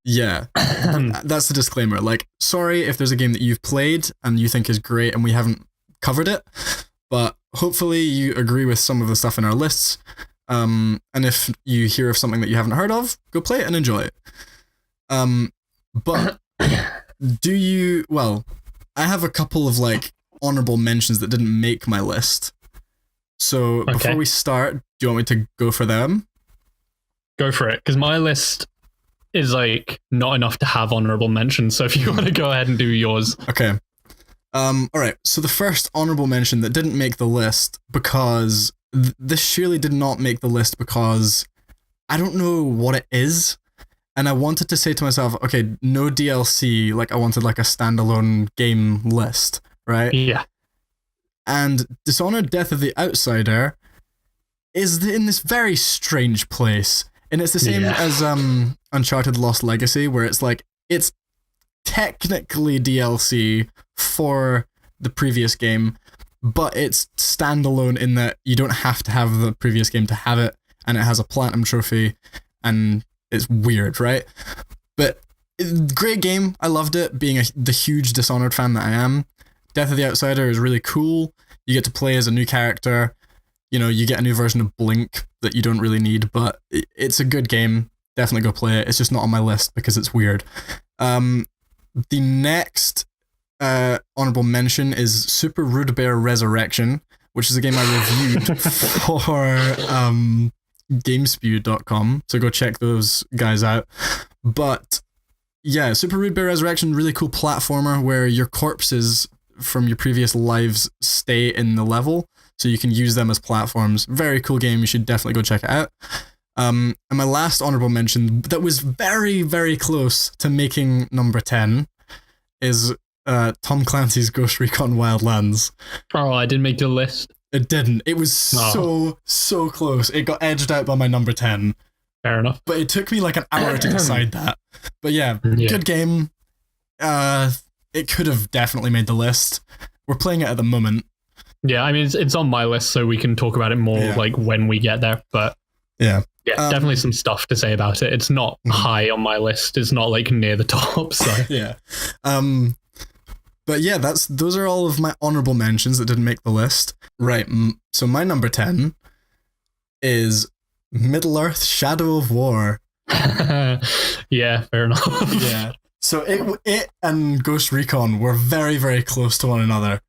Yeah, that's the disclaimer. Like, sorry if there's a game that you've played and you think is great and we haven't covered it, but hopefully you agree with some of the stuff in our lists. And if you hear of something that you haven't heard of, go play it and enjoy it. But I have a couple of like honorable mentions that didn't make my list. So before we start, do you want me to go for them? Go for it, because my list is like not enough to have honorable mentions. So if you want to go ahead and do yours. Okay. All right. So the first honorable mention that didn't make the list because this surely did not make the list because I don't know what it is. And I wanted to say to myself, okay, no DLC. Like I wanted like a standalone game list, right? Yeah. And Dishonored Death of the Outsider is in this very strange place. And it's the same as Uncharted Lost Legacy, where it's like, it's technically DLC for the previous game, but it's standalone in that you don't have to have the previous game to have it, and it has a platinum trophy, and it's weird, right? But great game. I loved it, being the huge Dishonored fan that I am. Death of the Outsider is really cool. You get to play as a new character. You know, you get a new version of Blink that you don't really need, but it's a good game. Definitely go play it. It's just not on my list because it's weird. The next honorable mention is Super Rude Bear Resurrection, which is a game I reviewed for GameSpew.com. So go check those guys out. But yeah, Super Rude Bear Resurrection, really cool platformer where your corpses from your previous lives stay in the level, so you can use them as platforms. Very cool game. You should definitely go check it out. And my last honorable mention that was very, very close to making number 10 is Tom Clancy's Ghost Recon Wildlands. Oh, I didn't make your list. It didn't. It was so close. It got edged out by my number 10. Fair enough. But it took me like an hour to decide that. But yeah, good game. It could have definitely made the list. We're playing it at the moment. Yeah, I mean, it's on my list, so we can talk about it more like when we get there. But yeah, definitely some stuff to say about it. It's not high on my list. It's not like near the top. So yeah. But yeah, those are all of my honorable mentions that didn't make the list. Right. So my number 10 is Middle-earth: Shadow of War. Yeah, fair enough. Yeah. So it and Ghost Recon were very, very close to one another.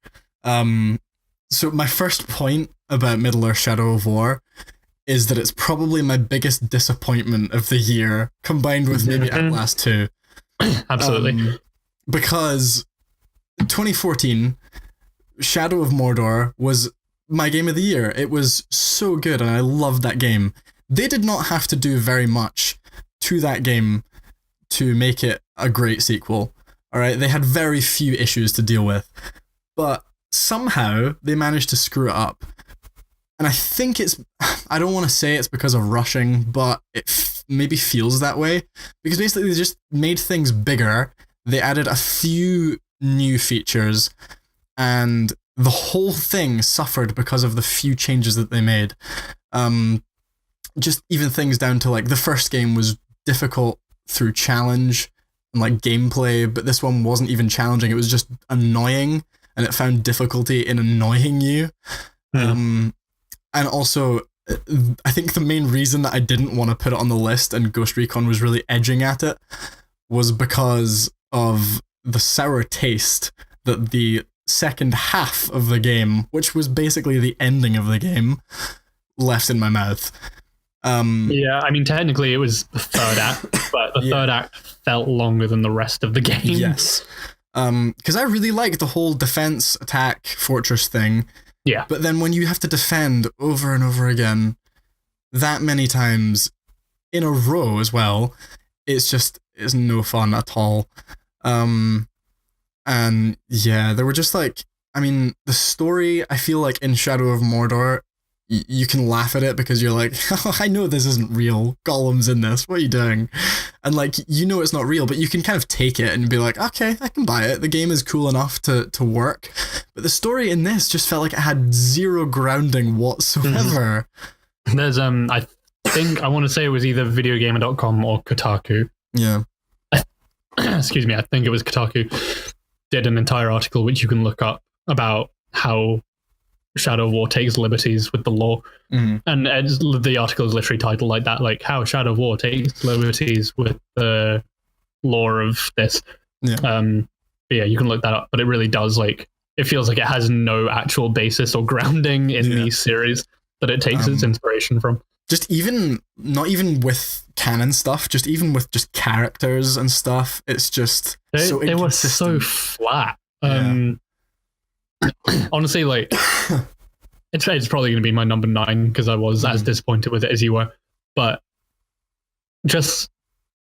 So my first point about Middle-earth: Shadow of War is that it's probably my biggest disappointment of the year, combined with maybe Outlast 2. Absolutely. Because 2014, Shadow of Mordor was my game of the year. It was so good, and I loved that game. They did not have to do very much to that game to make it a great sequel. All right, they had very few issues to deal with, but somehow they managed to screw it up. And I think I don't want to say it's because of rushing, but it maybe feels that way, because basically they just made things bigger. They added a few new features, and the whole thing suffered because of the few changes that they made. Just even things down to like the first game was difficult through challenge and like gameplay, but this one wasn't even challenging. It was just annoying, and it found difficulty in annoying you. And also, I think the main reason that I didn't want to put it on the list and Ghost Recon was really edging at it was because of the sour taste that the second half of the game, which was basically the ending of the game, left in my mouth. Yeah, I mean, technically it was the third act, but the third act felt longer than the rest of the game. Yes. Because I really like the whole defense, attack, fortress thing. Yeah. But then when you have to defend over and over again, that many times in a row as well, it's no fun at all. And yeah, there were just like, I mean, the story, I feel like in Shadow of Mordor, you can laugh at it because you're like, oh, I know this isn't real. Gollum's in this. What are you doing? And like, you know it's not real, but you can kind of take it and be like, okay, I can buy it. The game is cool enough to work. But the story in this just felt like it had zero grounding whatsoever. There's, I think, I want to say it was either videogamer.com or Kotaku. Yeah. excuse me, I think it was Kotaku, did an entire article which you can look up about how Shadow of War takes liberties with the lore. And the article is literally titled like that, like how Shadow of War takes liberties with the lore of this. Yeah, you can look that up, but it really does, like, it feels like it has no actual basis or grounding in the series that it takes its inspiration from. Just even, not even with canon stuff, just even with just characters and stuff, it's just so they were so flat. Honestly, like, it's probably going to be my number 9 because I was as disappointed with it as you were. But just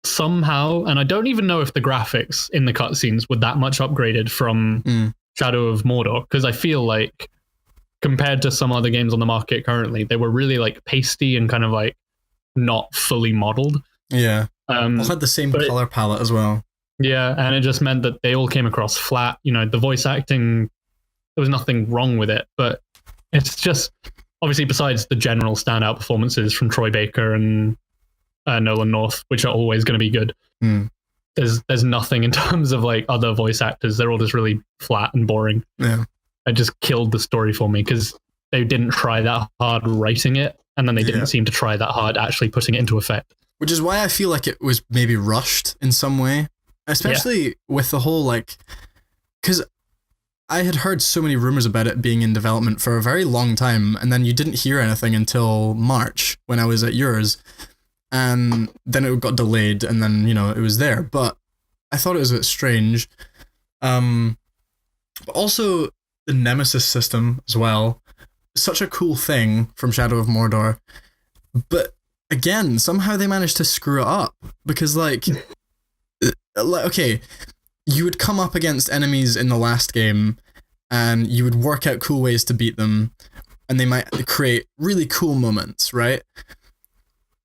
somehow, and I don't even know if the graphics in the cutscenes were that much upgraded from Shadow of Mordor, because I feel like compared to some other games on the market currently, they were really like pasty and kind of like not fully modeled. Yeah. All had the same color palette as well. Yeah, and it just meant that they all came across flat. You know, the voice acting, there was nothing wrong with it, but it's just, obviously besides the general standout performances from Troy Baker and Nolan North, which are always going to be good, there's nothing in terms of like other voice actors. They're all just really flat and boring. Yeah. It just killed the story for me because they didn't try that hard writing it, and then they didn't seem to try that hard actually putting it into effect. Which is why I feel like it was maybe rushed in some way, especially with the whole, like, because I had heard so many rumors about it being in development for a very long time, and then you didn't hear anything until March when I was at yours, and then it got delayed, and then, you know, it was there. But I thought it was a bit strange. But also the Nemesis system as well. Such a cool thing from Shadow of Mordor. But again, somehow they managed to screw it up. Because, like, okay, you would come up against enemies in the last game, and you would work out cool ways to beat them, and they might create really cool moments, right?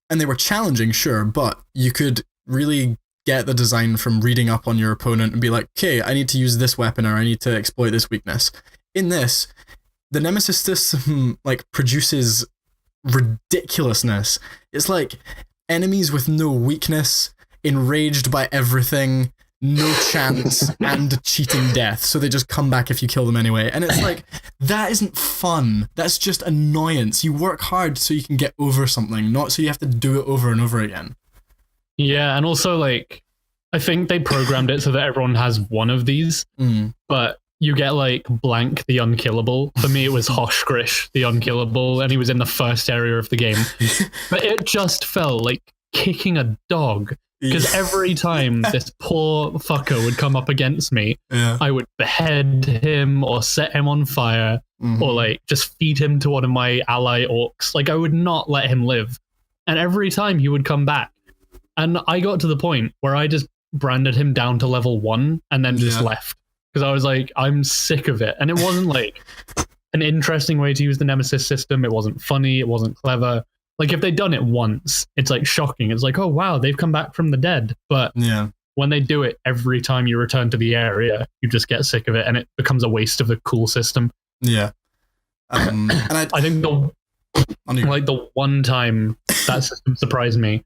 And they were challenging, sure, but you could really get the design from reading up on your opponent and be like, okay, I need to use this weapon, or I need to exploit this weakness. In this, the Nemesis system, like, produces ridiculousness. It's like enemies with no weakness, enraged by everything, no chance, and cheating death, so they just come back if you kill them anyway. And it's like, that isn't fun. That's just annoyance. You work hard so you can get over something, not so you have to do it over and over again. Yeah, and also, like, I think they programmed it so that everyone has one of these, but you get, like, Blank the Unkillable. For me, it was Hoshgrish the Unkillable, and he was in the first area of the game. But it just felt like kicking a dog. Because every time this poor fucker would come up against me, I would behead him or set him on fire or, like, just feed him to one of my ally orcs. Like, I would not let him live. And every time he would come back. And I got to the point where I just branded him down to level 1 and then just left. Because I was like, I'm sick of it. And it wasn't, like, an interesting way to use the Nemesis system. It wasn't funny. It wasn't clever. Like, if they'd done it once, it's, like, shocking. It's like, oh, wow, they've come back from the dead. But when they do it every time you return to the area, you just get sick of it, and it becomes a waste of a cool system. Yeah. And I think the one time that system surprised me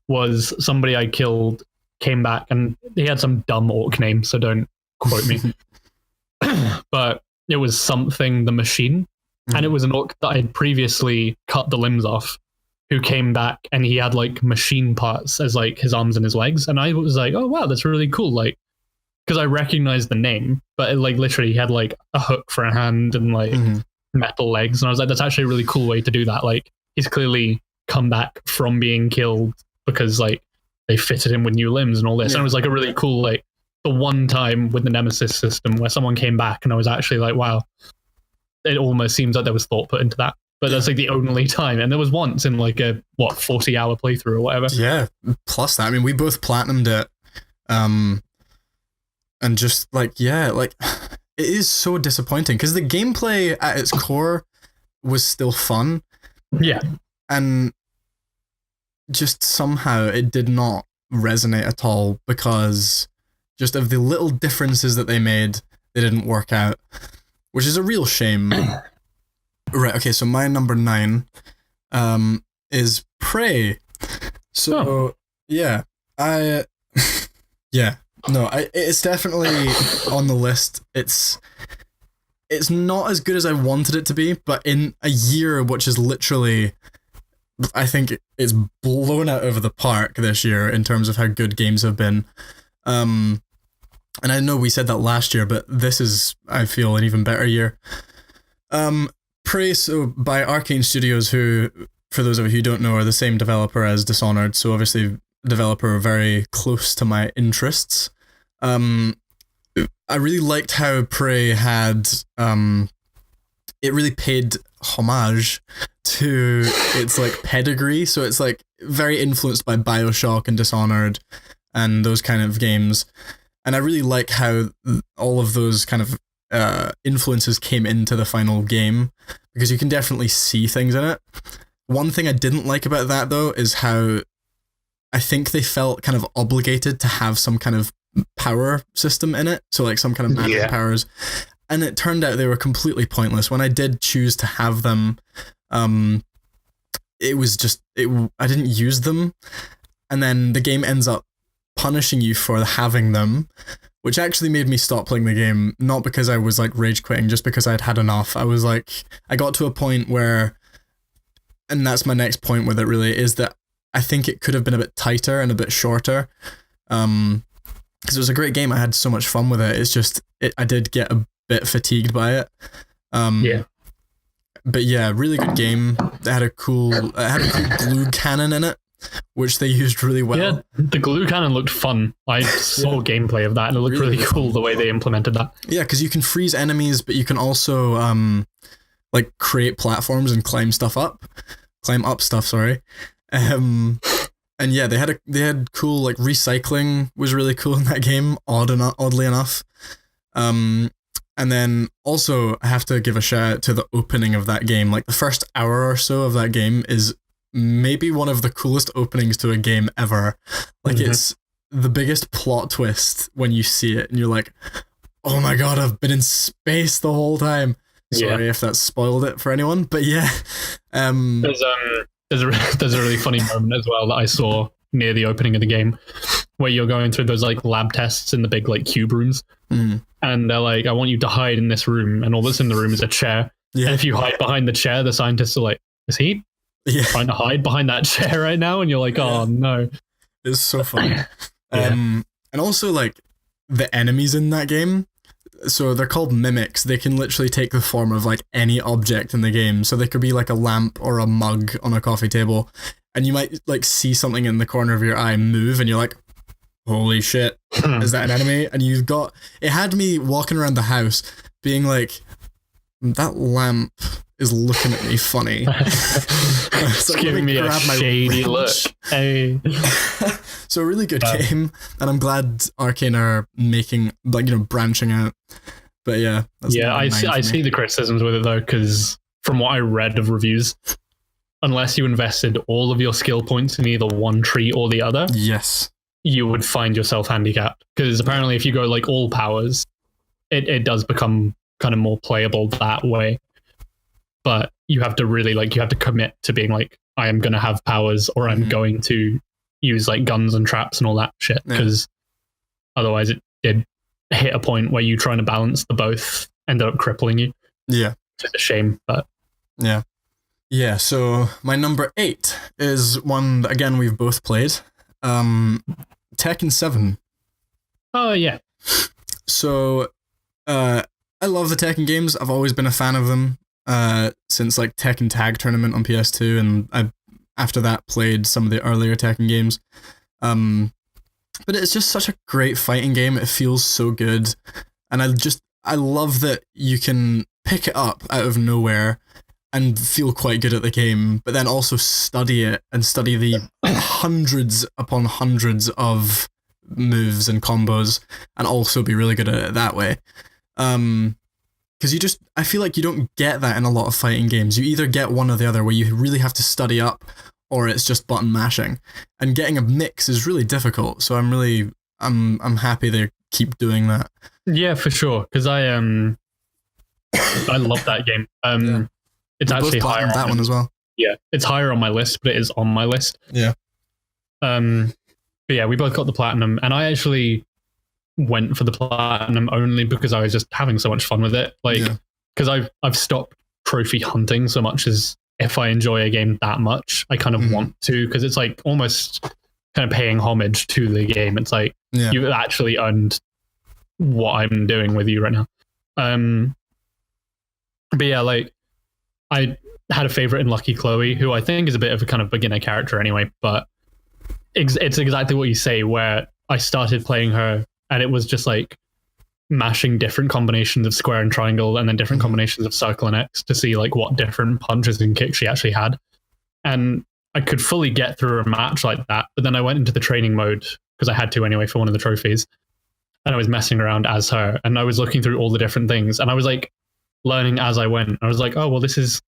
was somebody I killed came back, and he had some dumb orc name, so don't quote me. But it was something the machine. And it was an orc that I had previously cut the limbs off, who came back, and he had, like, machine parts as, like, his arms and his legs. And I was like, oh, wow, that's really cool. Like, because I recognized the name, but it, like, literally he had, like, a hook for a hand and, like, metal legs. And I was like, that's actually a really cool way to do that. Like, he's clearly come back from being killed because, like, they fitted him with new limbs and all this. And it was, like, a really cool, like, the one time with the Nemesis system where someone came back and I was actually like, wow, it almost seems like there was thought put into that. But that's, like, the only time. And there was once in, like, a, 40-hour playthrough or whatever. Yeah, plus that. I mean, we both platinumed it. And just, like, it is so disappointing because the gameplay at its core was still fun. Yeah. And just somehow it did not resonate at all because just of the little differences that they made, they didn't work out. Which is a real shame. Right, okay, so my number 9 is Prey. So, yeah, No, it's definitely on the list. It's not as good as I wanted it to be, but in a year which is literally, I think it's blown out over the park this year in terms of how good games have been. And I know we said that last year, but this is, I feel, an even better year. Prey, so by Arcane Studios, who, for those of you who don't know, are the same developer as Dishonored, so obviously a developer very close to my interests. I really liked how Prey had, it really paid homage to its like pedigree, so it's like very influenced by BioShock and Dishonored and those kind of games. And I really like how all of those kind of influences came into the final game, because you can definitely see things in it. One thing I didn't like about that, though, is how I think they felt kind of obligated to have some kind of power system in it. So like some kind of magic powers. And it turned out they were completely pointless. When I did choose to have them, it was just, I didn't use them. And then the game ends up punishing you for having them, which actually made me stop playing the game, not because I was like rage quitting, just because I'd had enough. I was like, I got to a point where, and that's my next point with it really, is that I think it could have been a bit tighter and a bit shorter. Because it was a great game. I had so much fun with it. It's just, I did get a bit fatigued by it. But yeah, really good game. It had a cool glue cannon in it, which they used really well. Yeah, the glue cannon looked fun. I saw gameplay of that, and it looked really cool the way they implemented that. Yeah, because you can freeze enemies, but you can also like create platforms and climb up stuff. Sorry. And yeah, they had cool, like, recycling was really cool in that game, oddly enough. And then also I have to give a shout out to the opening of that game. Like the first hour or so of that game is maybe one of the coolest openings to a game ever. Like it's the biggest plot twist when you see it and you're like, oh my god, I've been in space the whole time. Sorry if that spoiled it for anyone, but yeah. There's a really funny moment as well that I saw near the opening of the game where you're going through those like lab tests in the big like cube rooms. And they're like, I want you to hide in this room, and all that's in the room is a chair. And if you hide behind the chair, the scientists are like, is he trying to hide behind that chair right now? And you're like, oh no. It's so funny. And also like the enemies in that game, so they're called mimics. They can literally take the form of like any object in the game. So they could be like a lamp or a mug on a coffee table, and you might like see something in the corner of your eye move, and you're like, holy shit, is that an enemy? And it had me walking around the house being like, that lamp is looking at me funny. It's like, giving me a shady look. Hey. So a really good game, and I'm glad Arcane are making, like, branching out. But yeah. I see the criticisms with it though, because from what I read of reviews, unless you invested all of your skill points in either one tree or the other, you would find yourself handicapped. Because apparently if you go like all powers, it does become kind of more playable that way. But you have to really you have to commit to being like, I am going to have powers, or I'm going to use like guns and traps and all that shit. Because otherwise it did hit a point where you trying to balance the both ended up crippling you. Yeah. Which is a shame, but yeah. Yeah, so my number 8 is one that, again, we've both played. Tekken 7. Oh, yeah. So, I love the Tekken games. I've always been a fan of them since, like, Tekken Tag Tournament on PS2, and I, after that, played some of the earlier Tekken games. But it's just such a great fighting game. It feels so good. And I love that you can pick it up out of nowhere and feel quite good at the game, but then also study it and study the hundreds upon hundreds of moves and combos and also be really good at it that way. Because I feel like you don't get that in a lot of fighting games. You either get one or the other, where you really have to study up, or it's just button mashing. And getting a mix is really difficult, so I'm happy they keep doing that. Yeah, for sure, because I love that game. It's actually higher on that one as well. Yeah, it's higher on my list, but it is on my list. Yeah. But yeah, we both got the platinum, and I actually went for the platinum only because I was just having so much fun with it. Like, because I've stopped trophy hunting so much as if I enjoy a game that much, I kind of want to, because it's like almost kind of paying homage to the game. It's like you've actually earned what I'm doing with you right now. But yeah, like I had a favorite in Lucky Chloe, who I think is a bit of a kind of beginner character anyway, but it's exactly what you say, where I started playing her and it was just like mashing different combinations of square and triangle and then different combinations of circle and X to see like what different punches and kicks she actually had. And I could fully get through a match like that, but then I went into the training mode because I had to anyway for one of the trophies, and I was messing around as her and I was looking through all the different things and I was like learning as I went. I was like, oh, well, this is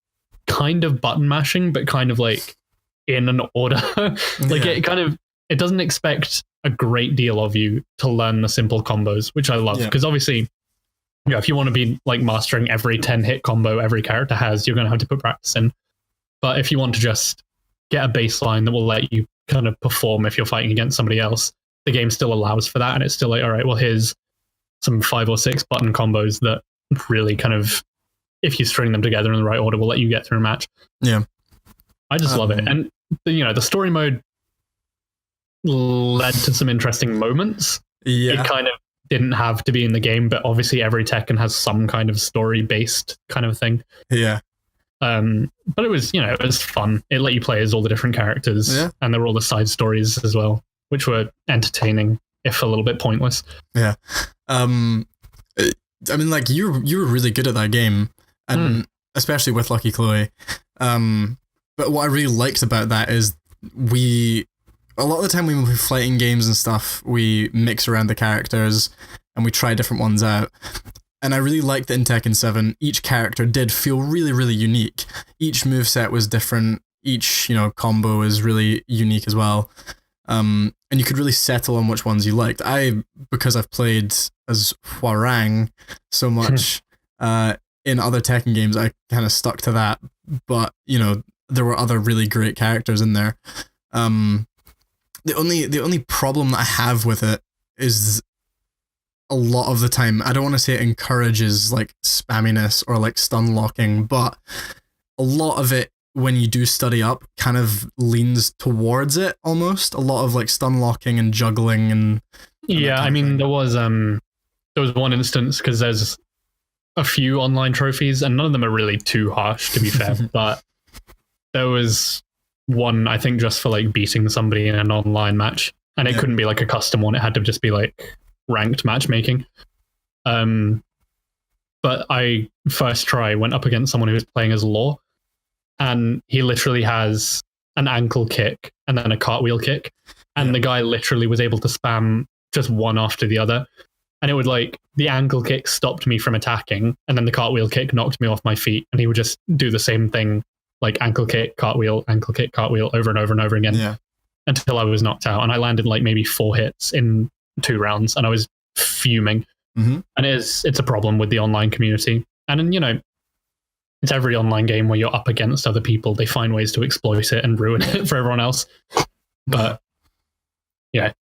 kind of button mashing, but kind of like in an order. Like it doesn't expect a great deal of you to learn the simple combos, which I love, because obviously, if you want to be like mastering every 10 hit combo every character has, you're going to have to put practice in. But if you want to just get a baseline that will let you kind of perform if you're fighting against somebody else, the game still allows for that. And it's still like, all right, well, here's some 5 or 6 button combos that really kind of, if you string them together in the right order, will let you get through a match. Yeah. I just love it. And, the story mode led to some interesting moments. It kind of didn't have to be in the game, but obviously every Tekken has some kind of story-based kind of thing. Yeah. But it was, it was fun. It let you play as all the different characters, and there were all the side stories as well, which were entertaining, if a little bit pointless. Yeah. I mean, like, you were really good at that game, and especially with Lucky Chloe. But what I really liked about that is a lot of the time when we play fighting games and stuff, we mix around the characters and we try different ones out. And I really liked that in Tekken 7, each character did feel really, really unique. Each moveset was different. Each, combo is really unique as well. And you could really settle on which ones you liked. Because I've played as Hwarang so much in other Tekken games, I kind of stuck to that. But, there were other really great characters in there. The only problem that I have with it is a lot of the time, I don't want to say it encourages like spamminess or like stun locking, but a lot of it, when you do study up, kind of leans towards it almost. A lot of like stun locking and juggling and I mean, there was one instance, because there's a few online trophies and none of them are really too harsh, to be fair, but there was one, I think, just for like beating somebody in an online match, and it couldn't be like a custom one. It had to just be like ranked matchmaking. But I first try went up against someone who was playing as Law, and he literally has an ankle kick and then a cartwheel kick, and the guy literally was able to spam just one after the other, and it would like the ankle kick stopped me from attacking, and then the cartwheel kick knocked me off my feet, and he would just do the same thing, like ankle kick, cartwheel, over and over and over again, until I was knocked out. And I landed like maybe 4 hits in 2 rounds, and I was fuming. And it's a problem with the online community. And then, it's every online game where you're up against other people. They find ways to exploit it and ruin it for everyone else. But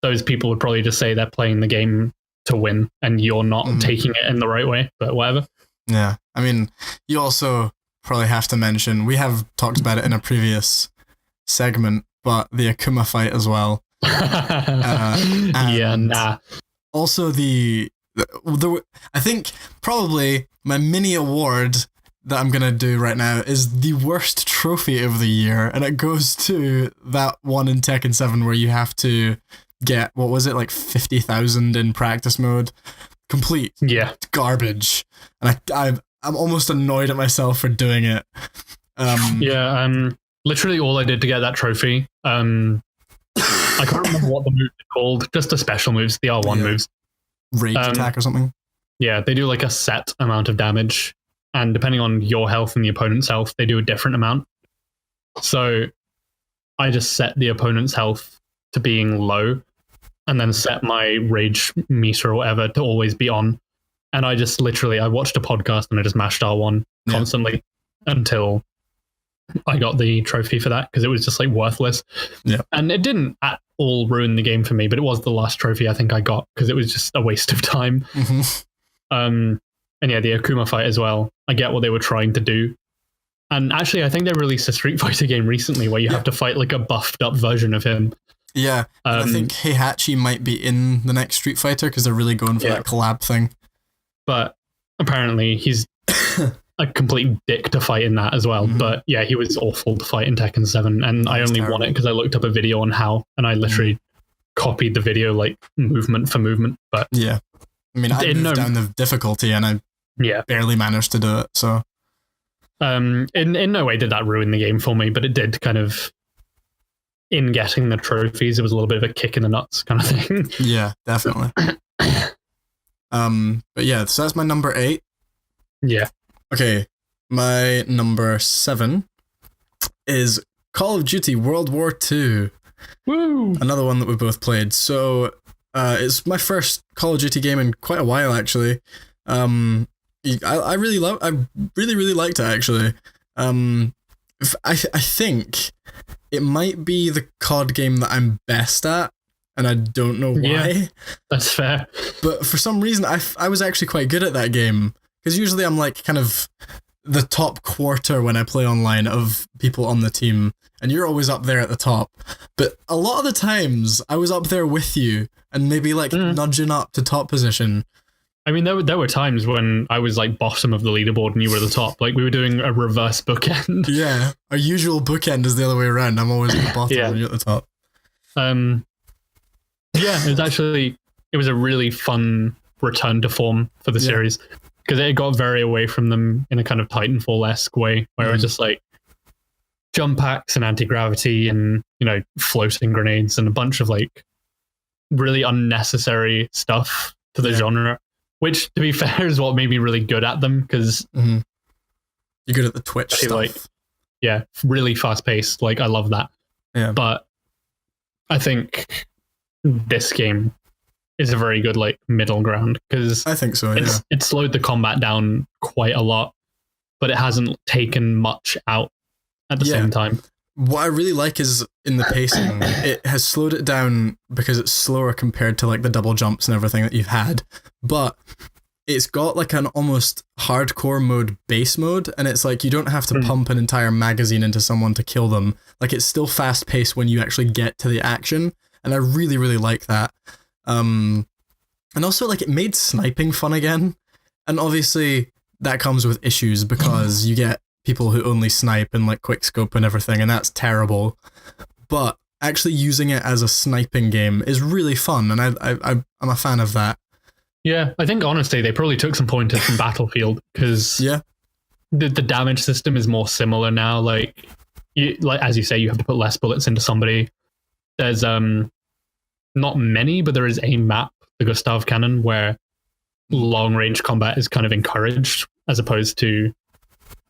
those people would probably just say they're playing the game to win, and you're not taking it in the right way, but whatever. Yeah. I mean, you also probably have to mention, we have talked about it in a previous segment, but the Akuma fight as well. Also I think probably my mini award that I'm going to do right now is the worst trophy of the year, and it goes to that one in Tekken 7 where you have to get, what was it, like 50,000 in practice mode? Complete garbage. And I'm almost annoyed at myself for doing it. Literally all I did to get that trophy, I can't remember what the move is called, just the special moves, the R1 moves. Rage attack or something? Yeah, they do like a set amount of damage, and depending on your health and the opponent's health, they do a different amount. So I just set the opponent's health to being low, and then set my rage meter or whatever to always be on. And I just literally, I watched a podcast and I just mashed R1 constantly until I got the trophy for that because it was just like worthless. Yeah. And it didn't at all ruin the game for me, but it was the last trophy I think I got because it was just a waste of time. Mm-hmm. And yeah, the Akuma fight as well. I get what they were trying to do. And actually, I think they released a Street Fighter game recently where you have to fight like a buffed up version of him. Yeah. I think Heihachi might be in the next Street Fighter because they're really going for that collab thing. But apparently he's a complete dick to fight in that as well. Mm-hmm. But yeah, he was awful to fight in Tekken 7. And I only won it because I looked up a video on how, and I literally copied the video like movement for movement. But yeah. I mean, I moved down the difficulty and I barely managed to do it. So, in no way did that ruin the game for me, but it did kind of, in getting the trophies, it was a little bit of a kick in the nuts kind of thing. Yeah, definitely. But yeah, so that's my number 8. Yeah. Okay, my number 7 is Call of Duty World War II. Woo! Another one that we both played. So, it's my first Call of Duty game in quite a while, actually. I really liked it, actually. I think it might be the COD game that I'm best at, and I don't know why. Yeah, that's fair. But for some reason, I was actually quite good at that game, because usually I'm like kind of the top quarter when I play online of people on the team, and you're always up there at the top. But a lot of the times, I was up there with you, and maybe like nudging up to top position. I mean, there were times when I was like bottom of the leaderboard and you were the top. Like we were doing a reverse bookend. Yeah, our usual bookend is the other way around. I'm always at the bottom and you're at the top. Yeah, it was a really fun return to form for the series because it got very away from them in a kind of Titanfall-esque way where it was just like jump packs and anti-gravity and, you know, floating grenades and a bunch of like really unnecessary stuff to the genre. Which, to be fair, is what made me really good at them, because you're good at the Twitch stuff. Like, yeah, really fast-paced. Like, I love that. Yeah. But I think this game is a very good, like, middle ground, because I think so, it slowed the combat down quite a lot, but it hasn't taken much out at the same time. What I really like is in the pacing, it has slowed it down because it's slower compared to like the double jumps and everything that you've had, but it's got like an almost hardcore mode base mode, and it's like you don't have to pump an entire magazine into someone to kill them. Like it's still fast paced when you actually get to the action, and I really, really like that. And also like it made sniping fun again, and obviously that comes with issues because you get people who only snipe and like quick scope and everything, and that's terrible. But actually using it as a sniping game is really fun, and I'm a fan of that. Yeah, I think honestly they probably took some pointers from Battlefield because the damage system is more similar now. Like as you say, you have to put less bullets into somebody. There's not many, but there is a map, the Gustav Cannon, where long range combat is kind of encouraged, as opposed to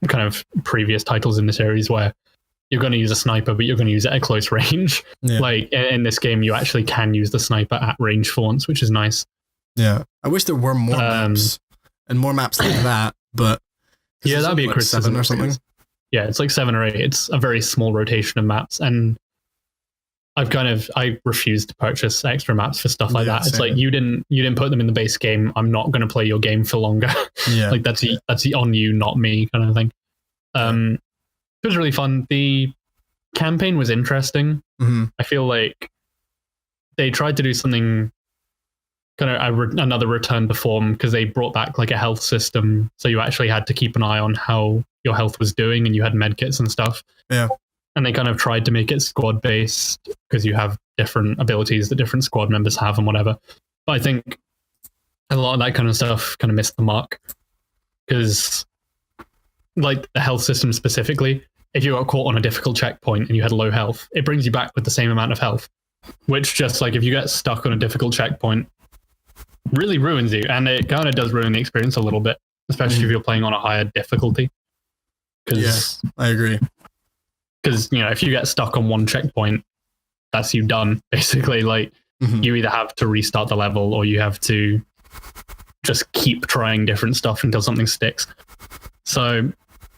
kind of previous titles in the series where you're going to use a sniper, but you're going to use it at close range. Yeah. Like in this game, you actually can use the sniper at range for once, which is nice. Yeah, I wish there were more maps and more maps like that, but yeah, that'd be a like criticism 7 or something. Yeah, it's like 7 or 8. It's a very small rotation of maps, and I refuse to purchase extra maps for stuff like that. It's like you didn't put them in the base game. I'm not going to play your game for longer. Yeah, like that's on you, not me, kind of thing. It was really fun. The campaign was interesting. I feel like they tried to do something kind of another return to form because they brought back like a health system, so you actually had to keep an eye on how your health was doing, and you had medkits and stuff. Yeah. And they kind of tried to make it squad based because you have different abilities that different squad members have and whatever. But I think a lot of that kind of stuff kind of missed the mark because, like the health system specifically, if you got caught on a difficult checkpoint and you had low health, it brings you back with the same amount of health, which just like if you get stuck on a difficult checkpoint, really ruins you. And it kind of does ruin the experience a little bit, especially if you're playing on a higher difficulty. Yeah, I agree. Because, you know, if you get stuck on one checkpoint, that's you done, basically. Like, you either have to restart the level or you have to just keep trying different stuff until something sticks. So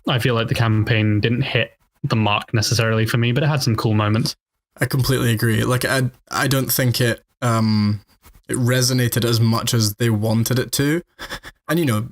I feel like the campaign didn't hit the mark necessarily for me, but it had some cool moments. I completely agree. Like, I don't think it resonated as much as they wanted it to. And, you know,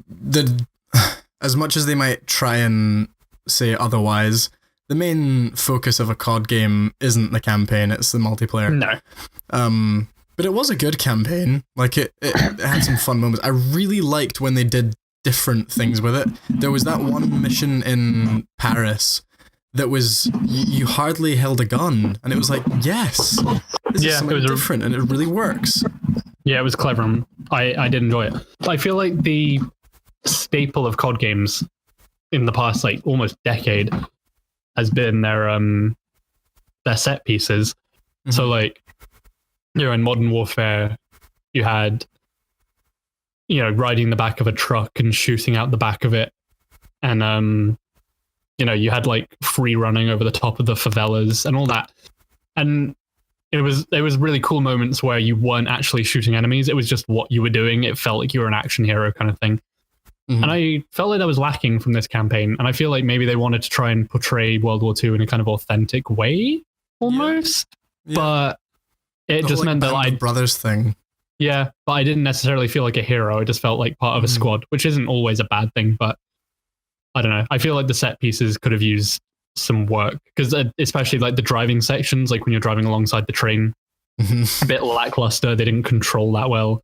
as much as they might try and say otherwise, the main focus of a COD game isn't the campaign, it's the multiplayer. No. But it was a good campaign. Like, it had some fun moments. I really liked when they did different things with it. There was that one mission in Paris that was, you hardly held a gun, and it was like, yes, this is something different, and it really works. Yeah, it was clever, and I did enjoy it. I feel like the staple of COD games in the past, like, almost decade has been their set pieces. Mm-hmm. So, like, you know, in Modern Warfare, you had, you know, riding the back of a truck and shooting out the back of it, and you know, you had like free running over the top of the favelas and all that. And there was really cool moments where you weren't actually shooting enemies. It was just what you were doing. It felt like you were an action hero kind of thing. Mm-hmm. And I felt like that was lacking from this campaign. And I feel like maybe they wanted to try and portray World War II in a kind of authentic way, almost. Yeah. But it just meant that brothers thing. Yeah, but I didn't necessarily feel like a hero. I just felt like part of a squad, which isn't always a bad thing, but I don't know. I feel like the set pieces could have used some work, because especially like the driving sections, like when you're driving alongside the train, a bit lackluster. They didn't control that well.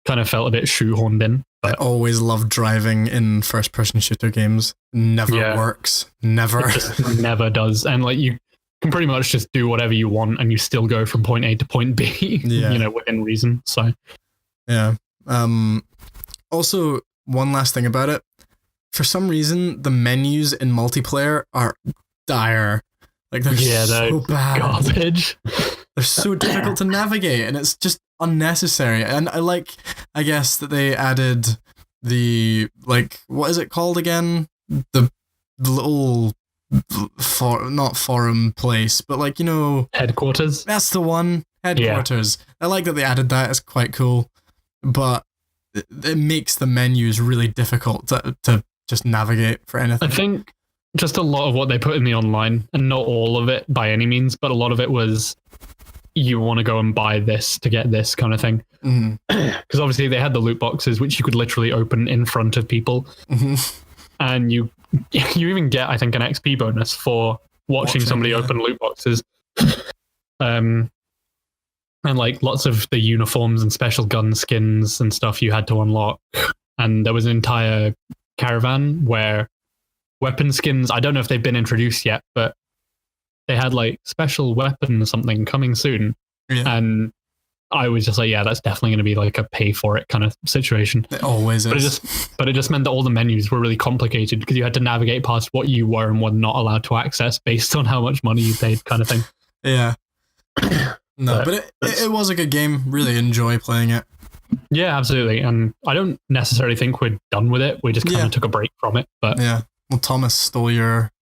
Kind of felt a bit shoehorned in. But I always loved driving in first-person shooter games. Never works. Never. It just never does. And like you can pretty much just do whatever you want, and you still go from point A to point B. You know, within reason. So yeah. Also, one last thing about it. For some reason, the menus in multiplayer are dire. Like, they're so bad. Garbage. They're so difficult to navigate, and it's just unnecessary. And I guess that they added the, like, what is it called again? The little, not forum place, but like, you know... Headquarters? That's the one. Headquarters. Yeah. I like that they added that. It's quite cool. But it makes the menus really difficult to just navigate for anything. I think just a lot of what they put in the online, and not all of it by any means, but a lot of it was, you want to go and buy this to get this kind of thing. Because obviously they had the loot boxes, which you could literally open in front of people. And you even get, I think, an XP bonus for watching somebody open loot boxes. And like lots of the uniforms and special gun skins and stuff you had to unlock. And there was an entire caravan where weapon skins, I don't know if they've been introduced yet, but they had like special weapon or something coming soon. Yeah. And I was just like, yeah, that's definitely going to be like a pay for it kind of situation. It always is. But it just meant that all the menus were really complicated, because you had to navigate past what you were and were not allowed to access based on how much money you paid kind of thing. Yeah. No, but it was a good game. Really enjoy playing it. Yeah, absolutely. And I don't necessarily think we're done with it. We just kind of took a break from it. But yeah. Well, Thomas stole your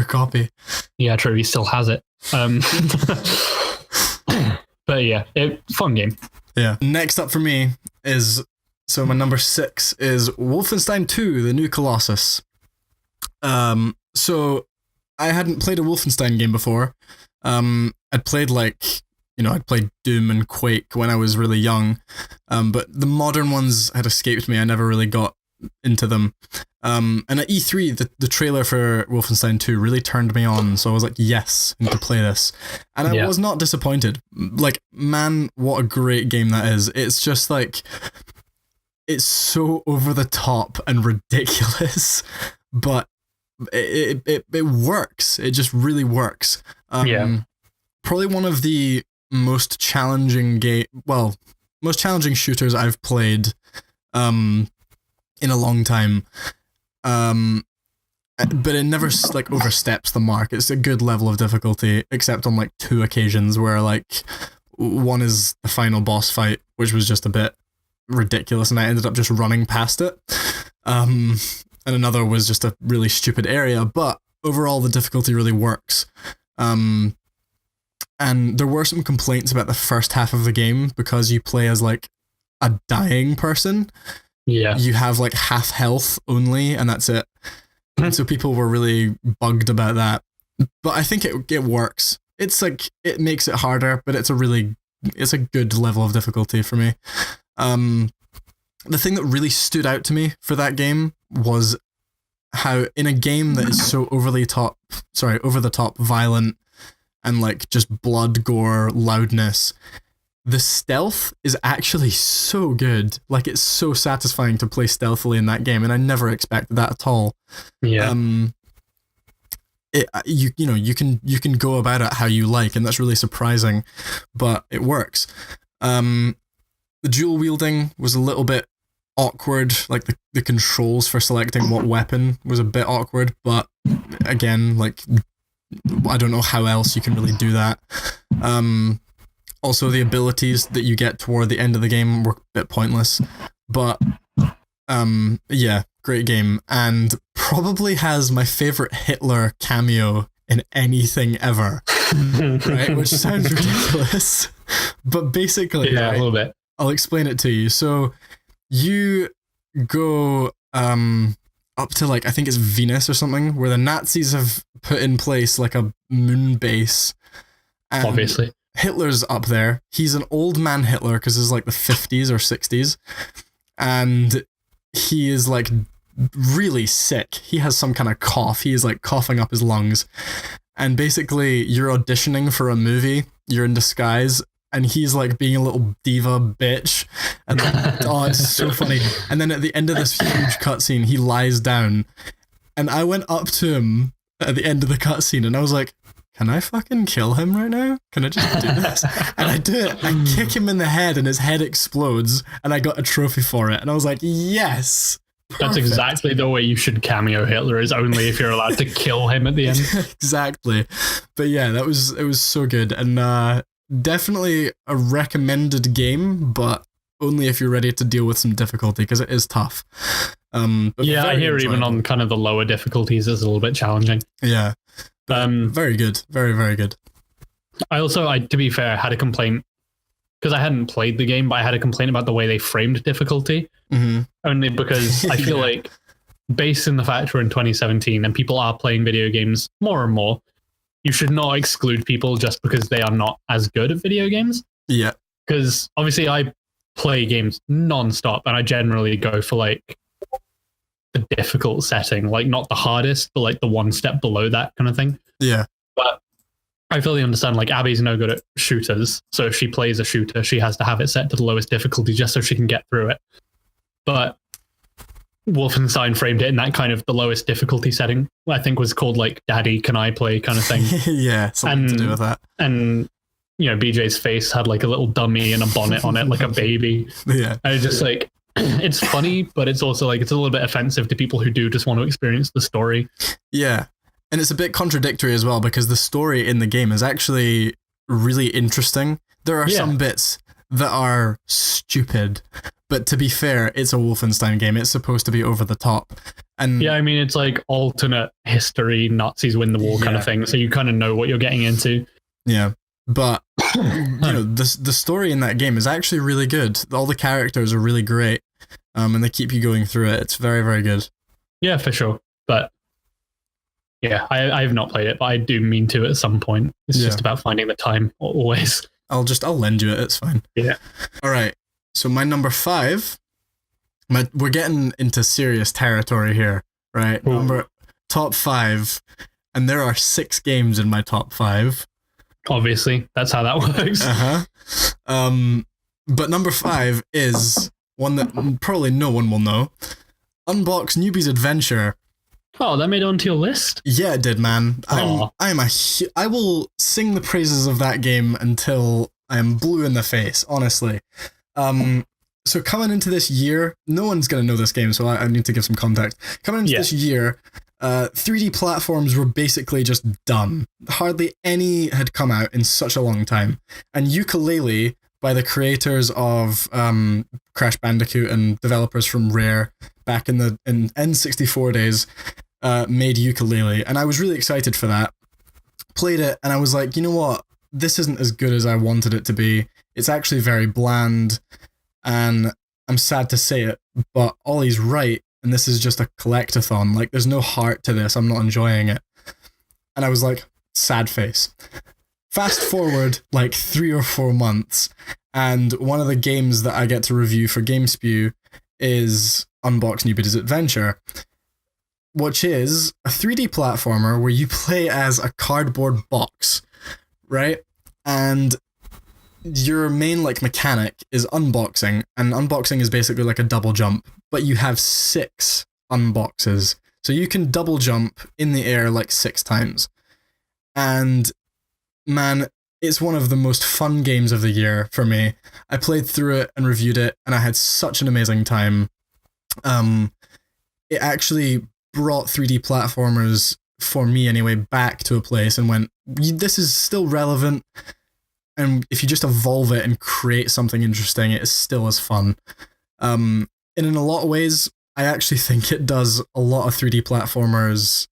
copy. Yeah, true. He still has it. But yeah, fun game. Yeah. Next up for me is, so my number 6 is Wolfenstein-2: The New Colossus. So I hadn't played a Wolfenstein game before. I'd played I'd played Doom and Quake when I was really young, but the modern ones had escaped me. I never really got into them. And at E3, the trailer for Wolfenstein 2 really turned me on, so I was like, yes, I need to play this. And I was not disappointed. Like, man, what a great game that is. It's just like, it's so over the top and ridiculous, but it works. It just really works. Probably one of the most challenging shooters I've played in a long time. But it never like oversteps the mark. It's a good level of difficulty, except on like 2 occasions where like one is the final boss fight, which was just a bit ridiculous, and I ended up just running past it. And another was just a really stupid area, but overall the difficulty really works. And there were some complaints about the first half of the game, because you play as like a dying person. Yeah. You have like half health only, and that's it. And so people were really bugged about that. but I think it works. It's like, it makes it harder, but it's a good level of difficulty for me. The thing that really stood out to me for that game was how in a game that is so over the top violent and like just blood, gore, loudness, the stealth is actually so good. Like, it's so satisfying to play stealthily in that game, and I never expected that at all. Yeah. You can go about it how you like, and that's really surprising, but it works. The dual wielding was a little bit awkward, like the controls for selecting what weapon was a bit awkward, but again, like, I don't know how else you can really do that. Also, the abilities that you get toward the end of the game were a bit pointless, but yeah, great game, and probably has my favorite Hitler cameo in anything ever. Right, which sounds ridiculous, but basically, yeah, right, a little bit. I'll explain it to you. So you go up to, like, I think it's Venus or something, where the Nazis have put in place like a moon base. And obviously, Hitler's up there. He's an old man Hitler because it's like the 50s or 60s. And he is like really sick. He has some kind of cough. He is like coughing up his lungs. And basically, you're auditioning for a movie. You're in disguise. And he's like being a little diva bitch. And oh, it's so funny. And then at the end of this huge cutscene, he lies down. And I went up to him at the end of the cutscene and I was like, can I fucking kill him right now? Can I just do this? And I do it. I kick him in the head and his head explodes. And I got a trophy for it. And I was like, yes. Perfect. That's exactly the way you should cameo Hitler, is only if you're allowed to kill him at the end. Exactly. But yeah, it was so good. And definitely a recommended game, but only if you're ready to deal with some difficulty, because it is tough. But yeah, I hear enjoyable. Even on kind of the lower difficulties, it's a little bit challenging. Yeah. Very good. Very, very good. I to be fair, had a complaint, because I hadn't played the game, but I had a complaint about the way they framed difficulty. Mm-hmm. Only because I feel like, based in the fact we're in 2017 and people are playing video games more and more, you should not exclude people just because they are not as good at video games. Yeah. Because obviously I play games non-stop and I generally go for like the difficult setting, like not the hardest, but like the one step below that kind of thing. Yeah. But I fully understand, like, Abby's no good at shooters, so if she plays a shooter, she has to have it set to the lowest difficulty just so she can get through it. But Wolfenstein framed it in that kind of the lowest difficulty setting, I think was called like Daddy, Can I Play kind of thing. Yeah, something to do with that. And, you know, BJ's face had like a little dummy and a bonnet on it, like a baby. Yeah. And it's just like, it's funny, but it's also like, it's a little bit offensive to people who do just want to experience the story. Yeah. And it's a bit contradictory as well, because the story in the game is actually really interesting. There are some bits that are stupid, but to be fair, it's a Wolfenstein game. It's supposed to be over the top. And yeah, I mean, it's like alternate history, Nazis win the war kind of thing. So you kind of know what you're getting into. Yeah. But, you know, the story in that game is actually really good. All the characters are really great. And they keep you going through it. It's very, very good. Yeah, for sure. But yeah, I have not played it, but I do mean to at some point. It's just about finding the time always. I'll lend you it. It's fine. Yeah. All right. So my number 5, we're getting into serious territory here, right? Ooh. Top 5, and there are 6 games in my top 5. Obviously, that's how that works. But number 5 is one that probably no one will know. Unbox Newbie's Adventure. Oh, that made it onto your list? Yeah, it did, man. I will sing the praises of that game until I am blue in the face, honestly. So coming into this year, no one's going to know this game, so I need to give some context. Coming into this year, 3D platforms were basically just done. Hardly any had come out in such a long time. And Yooka-Laylee, by the creators of Crash Bandicoot and developers from Rare back in N64 days, made Yooka-Laylee. And I was really excited for that. Played it, and I was like, you know what? This isn't as good as I wanted it to be. It's actually very bland. And I'm sad to say it, but Olly's right. And this is just a collectathon. Like, there's no heart to this. I'm not enjoying it. And I was like, sad face. Fast forward like 3 or 4 months, and one of the games that I get to review for GameSpew is Unbox Newbie's Adventure, which is a 3D platformer where you play as a cardboard box, right? And your main like mechanic is unboxing, and unboxing is basically like a double jump, but you have 6 unboxes. So you can double jump in the air like 6 times. And man, it's one of the most fun games of the year for me. I played through it and reviewed it, and I had such an amazing time. It actually brought 3D platformers, for me anyway, back to a place and went, this is still relevant, and if you just evolve it and create something interesting, it is still as fun. And in a lot of ways, I actually think it does a lot of 3D platformers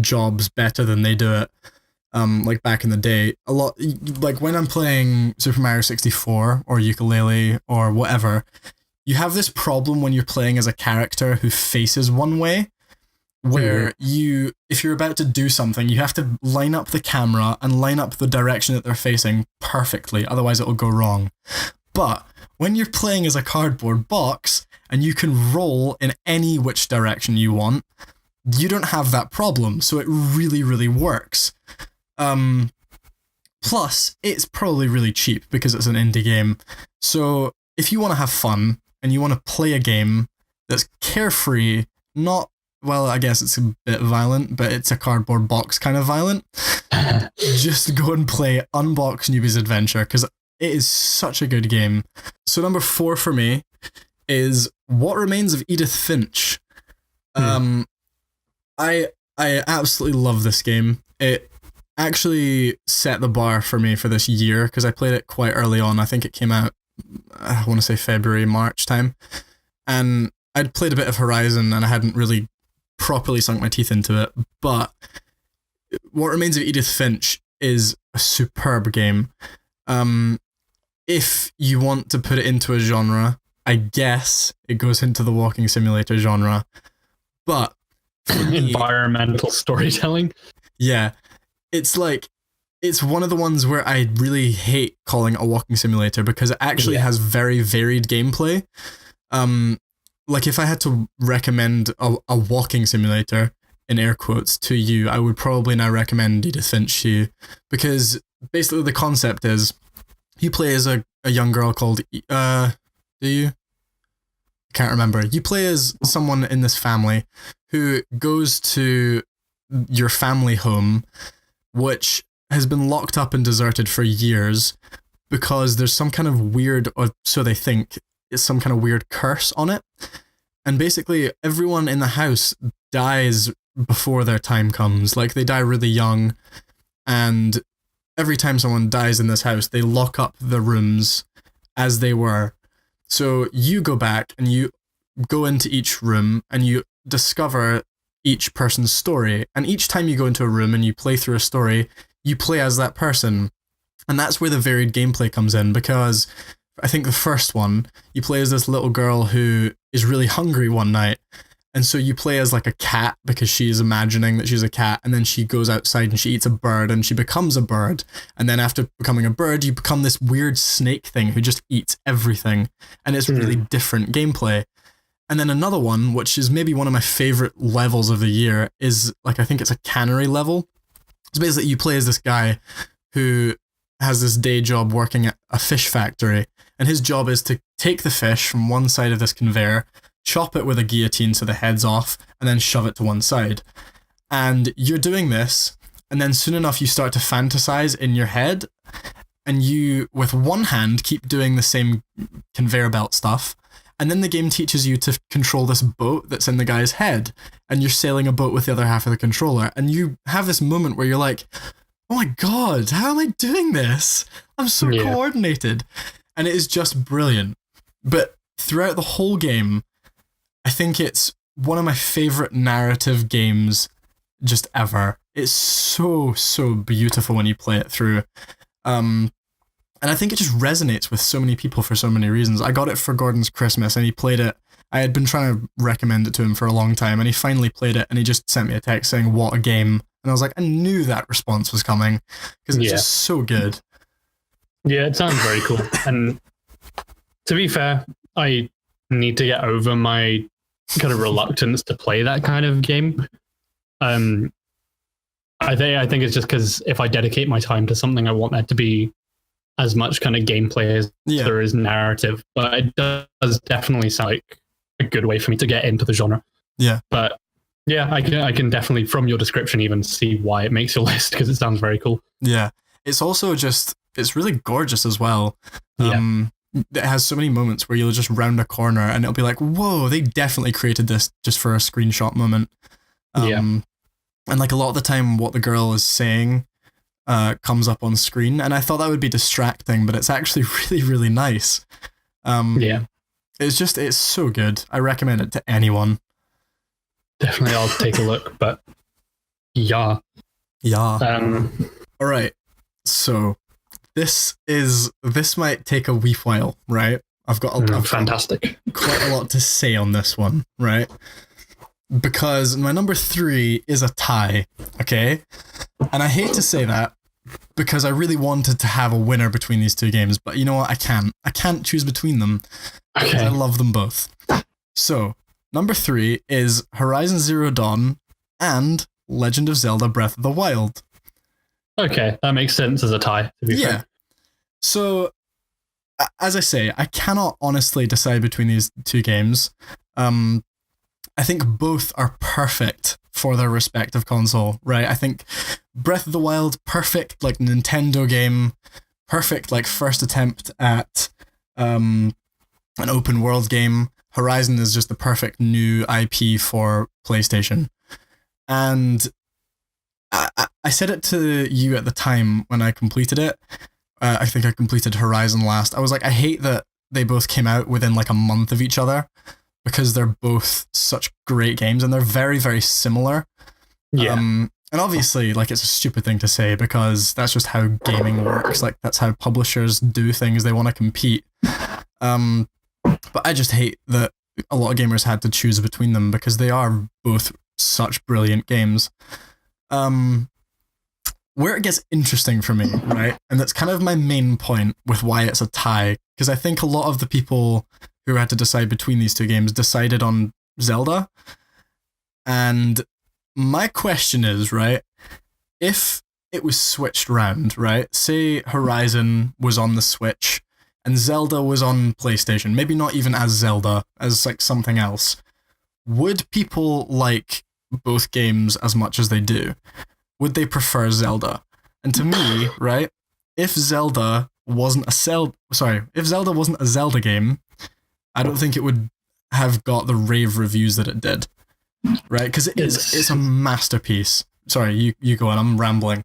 jobs better than they do it. Like back in the day, a lot, like when I'm playing Super Mario 64 or Ukulele or whatever, you have this problem when you're playing as a character who faces one way, where if you're about to do something, you have to line up the camera and line up the direction that they're facing perfectly, otherwise it'll go wrong. But when you're playing as a cardboard box and you can roll in any which direction you want, you don't have that problem, so it really, really works. Plus, it's probably really cheap because it's an indie game. So if you want to have fun and you want to play a game that's carefree, not, well, I guess it's a bit violent, but it's a cardboard box kind of violent, just go and play Unbox Newbie's Adventure, because it is such a good game. So number 4 for me is What Remains of Edith Finch. I absolutely love this game. It actually set the bar for me for this year because I played it quite early on. I think it came out, I want to say February, March time. And I'd played a bit of Horizon and I hadn't really properly sunk my teeth into it. But What Remains of Edith Finch is a superb game. If you want to put it into a genre, I guess it goes into the walking simulator genre. But for me, environmental storytelling. Yeah. It's like, it's one of the ones where I really hate calling it a walking simulator because it actually has very varied gameplay. Like if I had to recommend a walking simulator, in air quotes, to you, I would probably now recommend Edith Finch to you, because basically the concept is you play as a young girl called, do you? I can't remember. You play as someone in this family who goes to your family home, which has been locked up and deserted for years because there's some kind of weird, or so they think, it's some kind of weird curse on it. And basically everyone in the house dies before their time comes. Like they die really young, and every time someone dies in this house, they lock up the rooms as they were. So you go back and you go into each room and you discover each person's story. And each time you go into a room and you play through a story, you play as that person. And that's where the varied gameplay comes in, because I think the first one, you play as this little girl who is really hungry one night. And so you play as like a cat because she's imagining that she's a cat, and then she goes outside and she eats a bird and she becomes a bird. And then after becoming a bird, you become this weird snake thing who just eats everything. And it's really different gameplay. And then another one, which is maybe one of my favorite levels of the year, is like, I think it's a cannery level. It's basically you play as this guy who has this day job working at a fish factory. And his job is to take the fish from one side of this conveyor, chop it with a guillotine so the head's off, and then shove it to one side. And you're doing this, and then soon enough you start to fantasize in your head, and you, with one hand, keep doing the same conveyor belt stuff. And then the game teaches you to control this boat that's in the guy's head, and you're sailing a boat with the other half of the controller. And you have this moment where you're like, oh my God, how am I doing this? I'm so coordinated. And it is just brilliant. But throughout the whole game, I think it's one of my favorite narrative games just ever. It's so, so beautiful when you play it through. And I think it just resonates with so many people for so many reasons. I got it for Gordon's Christmas and he played it. I had been trying to recommend it to him for a long time, and he finally played it and he just sent me a text saying, what a game. And I was like, I knew that response was coming because it's just so good. Yeah, it sounds very cool. And to be fair, I need to get over my kind of reluctance to play that kind of game. I think it's just because if I dedicate my time to something, I want that to be as much kind of gameplay as there is narrative. But it does definitely sound like a good way for me to get into the genre. Yeah. But yeah, I can definitely, from your description, even see why it makes your list, because it sounds very cool. Yeah. It's also just, it's really gorgeous as well. It has so many moments where you'll just round a corner and it'll be like, whoa, they definitely created this just for a screenshot moment. And like a lot of the time what the girl is saying comes up on screen, and I thought that would be distracting, but it's actually really, really nice. It's so good. I recommend it to anyone. Definitely, I'll take a look, but yeah. All right. So this might take a wee while, right? I've got fantastic. Quite a lot to say on this one, right? Because my number 3 is a tie, okay? And I hate to say that because I really wanted to have a winner between these two games, but you know what? I can't choose between them because I love them both. So, number 3 is Horizon Zero Dawn and Legend of Zelda Breath of the Wild. Okay, that makes sense as a tie, to be fair. So, as I say, I cannot honestly decide between these two games. I think both are perfect for their respective console, right? I think Breath of the Wild, perfect like Nintendo game, perfect like first attempt at an open world game. Horizon is just the perfect new IP for PlayStation. And I said it to you at the time when I completed it. I think I completed Horizon last. I was like, I hate that they both came out within like a month of each other, because they're both such great games and they're very, very similar. And obviously, like, it's a stupid thing to say because that's just how gaming works. Like, that's how publishers do things. They want to compete. But I just hate that a lot of gamers had to choose between them because they are both such brilliant games. Where it gets interesting for me, right? And that's kind of my main point with why it's a tie, because I think a lot of the people who had to decide between these two games decided on Zelda. And my question is, right, if it was switched round, right, say Horizon was on the Switch and Zelda was on PlayStation, maybe not even as Zelda, as like something else, would people like both games as much as they do? Would they prefer Zelda? And to me, right, if Zelda wasn't a Zelda game, I don't think it would have got the rave reviews that it did, right? Because it's a masterpiece. Sorry, you go on. I'm rambling.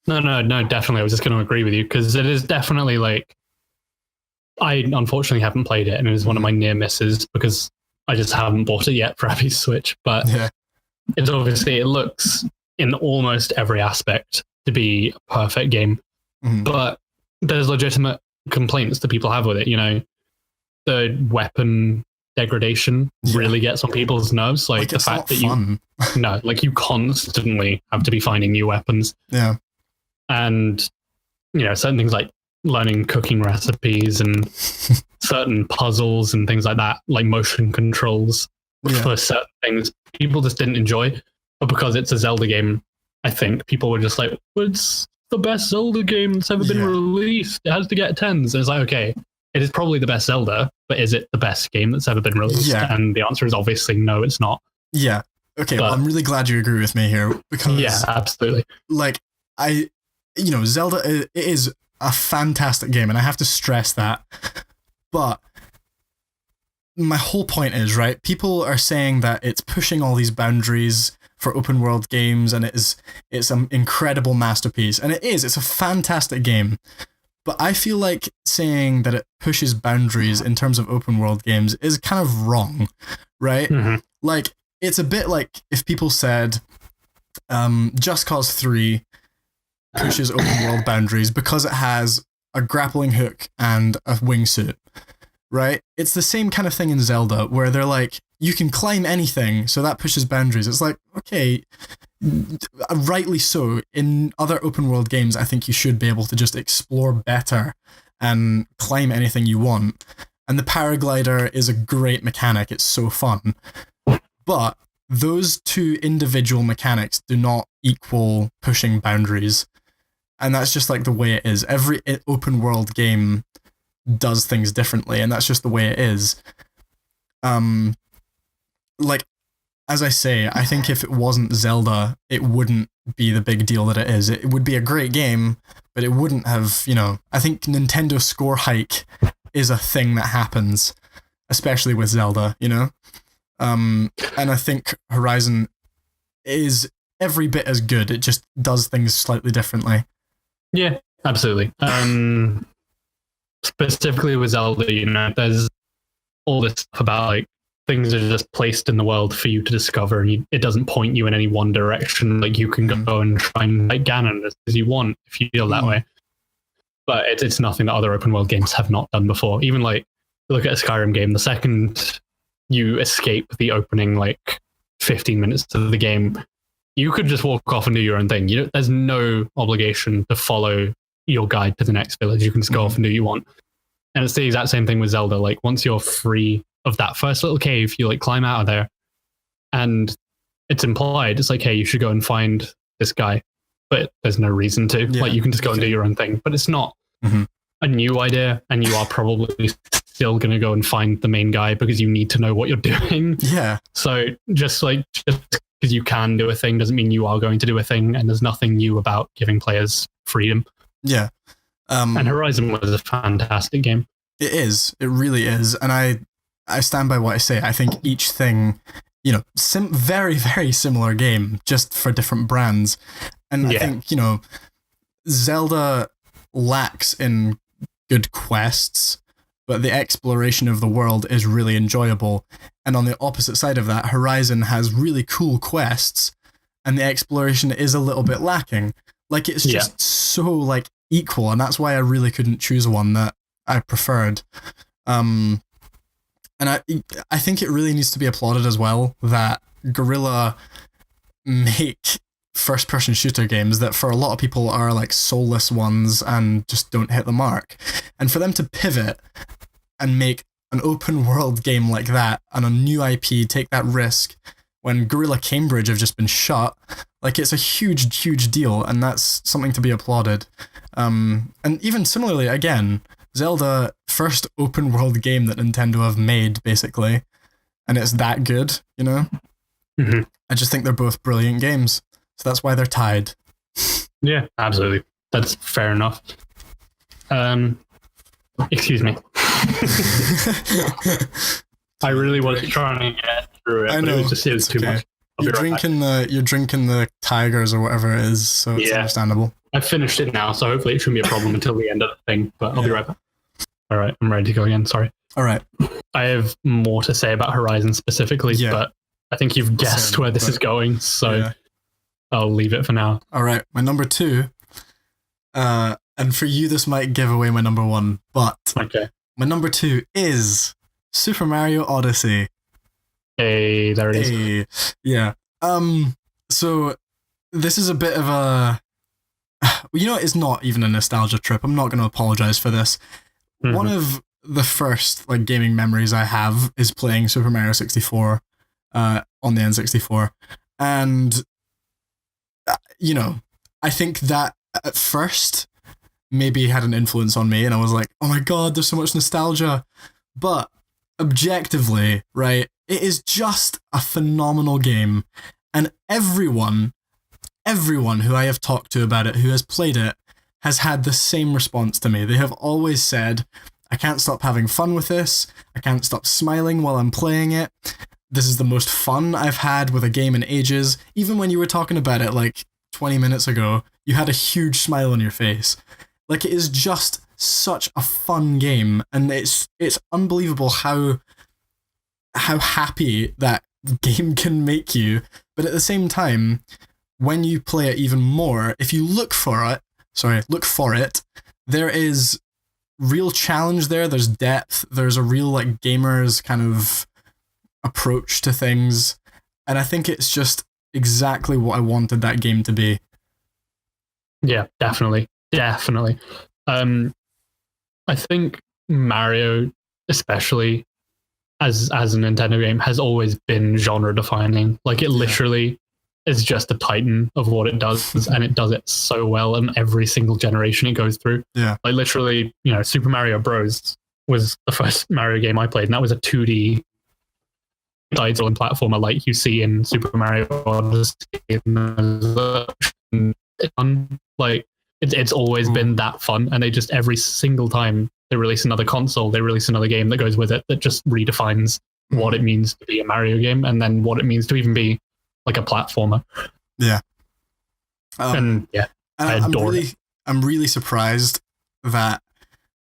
No, definitely. I was just going to agree with you because it is definitely like, I unfortunately haven't played it and it is one of my near misses because I just haven't bought it yet for Abby's Switch. But it's obviously, it looks in almost every aspect to be a perfect game. But there's legitimate complaints that people have with it, you know. The weapon degradation really gets on people's nerves. Like the fact that you constantly have to be finding new weapons. Yeah. And, you know, certain things like learning cooking recipes and certain puzzles and things like that, like motion controls for certain things, people just didn't enjoy. But because it's a Zelda game, I think people were just like, well, it's the best Zelda game that's ever been released. It has to get 10s. And it's like, okay, it is probably the best Zelda, but is it the best game that's ever been released? And the answer is obviously no, it's not. Yeah. Okay, well, I'm really glad you agree with me here because absolutely. Like, Zelda, it is a fantastic game, and I have to stress that. But my whole point is, right, people are saying that it's pushing all these boundaries for open world games, and it's an incredible masterpiece, and it is. It's a fantastic game. But I feel like saying that it pushes boundaries in terms of open world games is kind of wrong, right? Like, it's a bit like if people said Just Cause 3 pushes open world boundaries because it has a grappling hook and a wingsuit, right? It's the same kind of thing in Zelda where they're like, you can climb anything, so that pushes boundaries. It's like, okay, rightly so, in other open world games, I think you should be able to just explore better and climb anything you want. And the paraglider is a great mechanic. It's so fun. But those two individual mechanics do not equal pushing boundaries. And that's just like the way it is. Every open world game does things differently, and that's just the way it is. Like, as I say, I think if it wasn't Zelda, it wouldn't be the big deal that it is. It would be a great game, but it wouldn't have, I think Nintendo score hike is a thing that happens, especially with Zelda, And I think Horizon is every bit as good. It just does things slightly differently. Yeah, absolutely. Specifically with Zelda, there's all this stuff about like things are just placed in the world for you to discover, and it doesn't point you in any one direction. Like you can go and try and fight Ganon as you want if you feel that way. But it's nothing that other open world games have not done before. Even like look at a Skyrim game, the second you escape the opening like 15 minutes of the game, you could just walk off and do your own thing. There's no obligation to follow your guide to the next village. You can just go off and do what you want. And it's the exact same thing with Zelda. Like once you're free of that first little cave, you like climb out of there, and it's implied. It's like, hey, you should go and find this guy, but there's no reason to. Yeah, like you can just go and do your own thing. But it's not a new idea, and you are probably still going to go and find the main guy because you need to know what you're doing. Yeah. So just because you can do a thing doesn't mean you are going to do a thing, and there's nothing new about giving players freedom. Yeah. And Horizon was a fantastic game. It is. It really is. And I stand by what I say. I think each thing, very, very similar game, just for different brands. And I think, Zelda lacks in good quests, but the exploration of the world is really enjoyable. And on the opposite side of that, Horizon has really cool quests, and the exploration is a little bit lacking. Like, it's just so, like, equal, and that's why I really couldn't choose one that I preferred. And I think it really needs to be applauded as well that Guerrilla make first-person shooter games that for a lot of people are like soulless ones and just don't hit the mark. And for them to pivot and make an open world game like that and a new IP, take that risk when Guerrilla Cambridge have just been shut, like it's a huge, huge deal, and that's something to be applauded. And even similarly, again, Zelda, first open world game that Nintendo have made, basically, and it's that good, I just think they're both brilliant games, so that's why they're tied. Yeah, absolutely. That's fair enough. Excuse me. I really was trying to get through it, I know, but it was too much. You're drinking the Tigers or whatever it is, so it's understandable. I finished it now, so hopefully it shouldn't be a problem until the end of the thing, but I'll be right back. All right, I'm ready to go again, sorry. All right. I have more to say about Horizon specifically, but I think you've guessed where this is going, so I'll leave it for now. All right, my number 2, and for you this might give away my number 1, but my number 2 is Super Mario Odyssey. Hey, there it is. Yeah. So this is a bit of a... it's not even a nostalgia trip. I'm not going to apologize for this. One of the first like gaming memories I have is playing Super Mario 64 on the N64. And, I think that at first maybe had an influence on me, and I was like, oh my God, there's so much nostalgia. But objectively, right, it is just a phenomenal game. And everyone who I have talked to about it, who has played it, has had the same response to me. They have always said, I can't stop having fun with this. I can't stop smiling while I'm playing it. This is the most fun I've had with a game in ages. Even when you were talking about it like 20 minutes ago, you had a huge smile on your face. Like, it is just such a fun game, and it's unbelievable how happy that game can make you. But at the same time, when you play it even more, if you look for it, there is real challenge there. There's depth. There's a real like gamer's kind of approach to things. And I think it's exactly what I wanted that game to be. Yeah, definitely. I think Mario, especially as a Nintendo game, has always been genre defining. Like it literally is just a titan of what it does, and it does it so well in every single generation it goes through. Yeah, like literally, Super Mario Bros. Was the first Mario game I played, and that was a 2D side-scrolling platformer like you see in Super Mario Odyssey. Like it's always been that fun, and they just every single time they release another console, they release another game that goes with it that just redefines what it means to be a Mario game, and then what it means to even be like a platformer. Yeah. I adore it. I'm really surprised that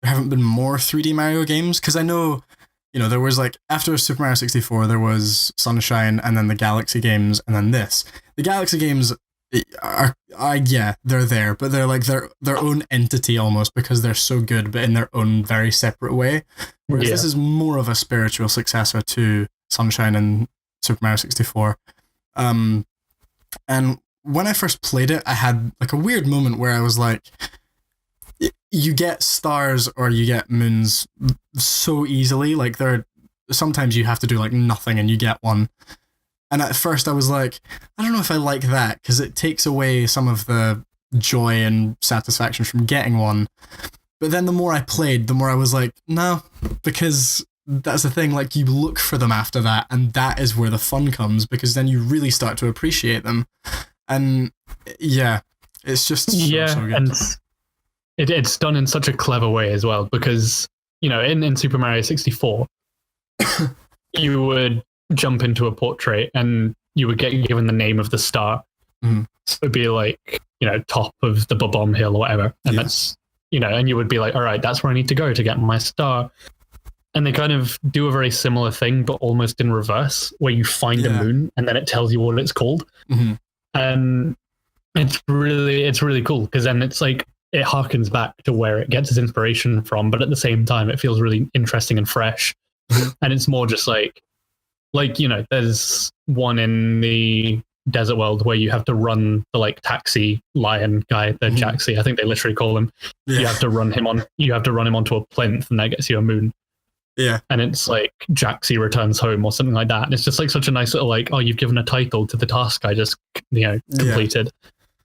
there haven't been more 3D Mario games, because I know, there was like, after Super Mario 64, there was Sunshine, and then the Galaxy games, and then this. The Galaxy games they're there, but they're like their own entity almost, because they're so good, but in their own very separate way. Whereas this is more of a spiritual successor to Sunshine and Super Mario 64. And when I first played it, I had like a weird moment where I was like, you get stars or you get moons so easily. Like sometimes you have to do like nothing and you get one. And at first I was like, I don't know if I like that, because it takes away some of the joy and satisfaction from getting one. But then the more I played, the more I was like, no, because that's the thing, like you look for them after that, and that is where the fun comes, because then you really start to appreciate them. And yeah, it's just so good. And it's done in such a clever way as well, because, in Super Mario 64, you would jump into a portrait and you would get given the name of the star. So it'd be like, top of the bomb hill or whatever. And that's, and you would be like, all right, that's where I need to go to get my star. And they kind of do a very similar thing, but almost in reverse, where you find a moon and then it tells you what it's called. And it's really cool, because then it's like, it harkens back to where it gets its inspiration from, but at the same time, it feels really interesting and fresh. And it's more just like, there's one in the desert world where you have to run the like taxi lion guy, the Jaxi, I think they literally call him. You have to run him onto a plinth, and that gets you a moon. Yeah. And it's like Jaxi returns home or something like that. And it's just like such a nice little like, oh, you've given a title to the task I just completed.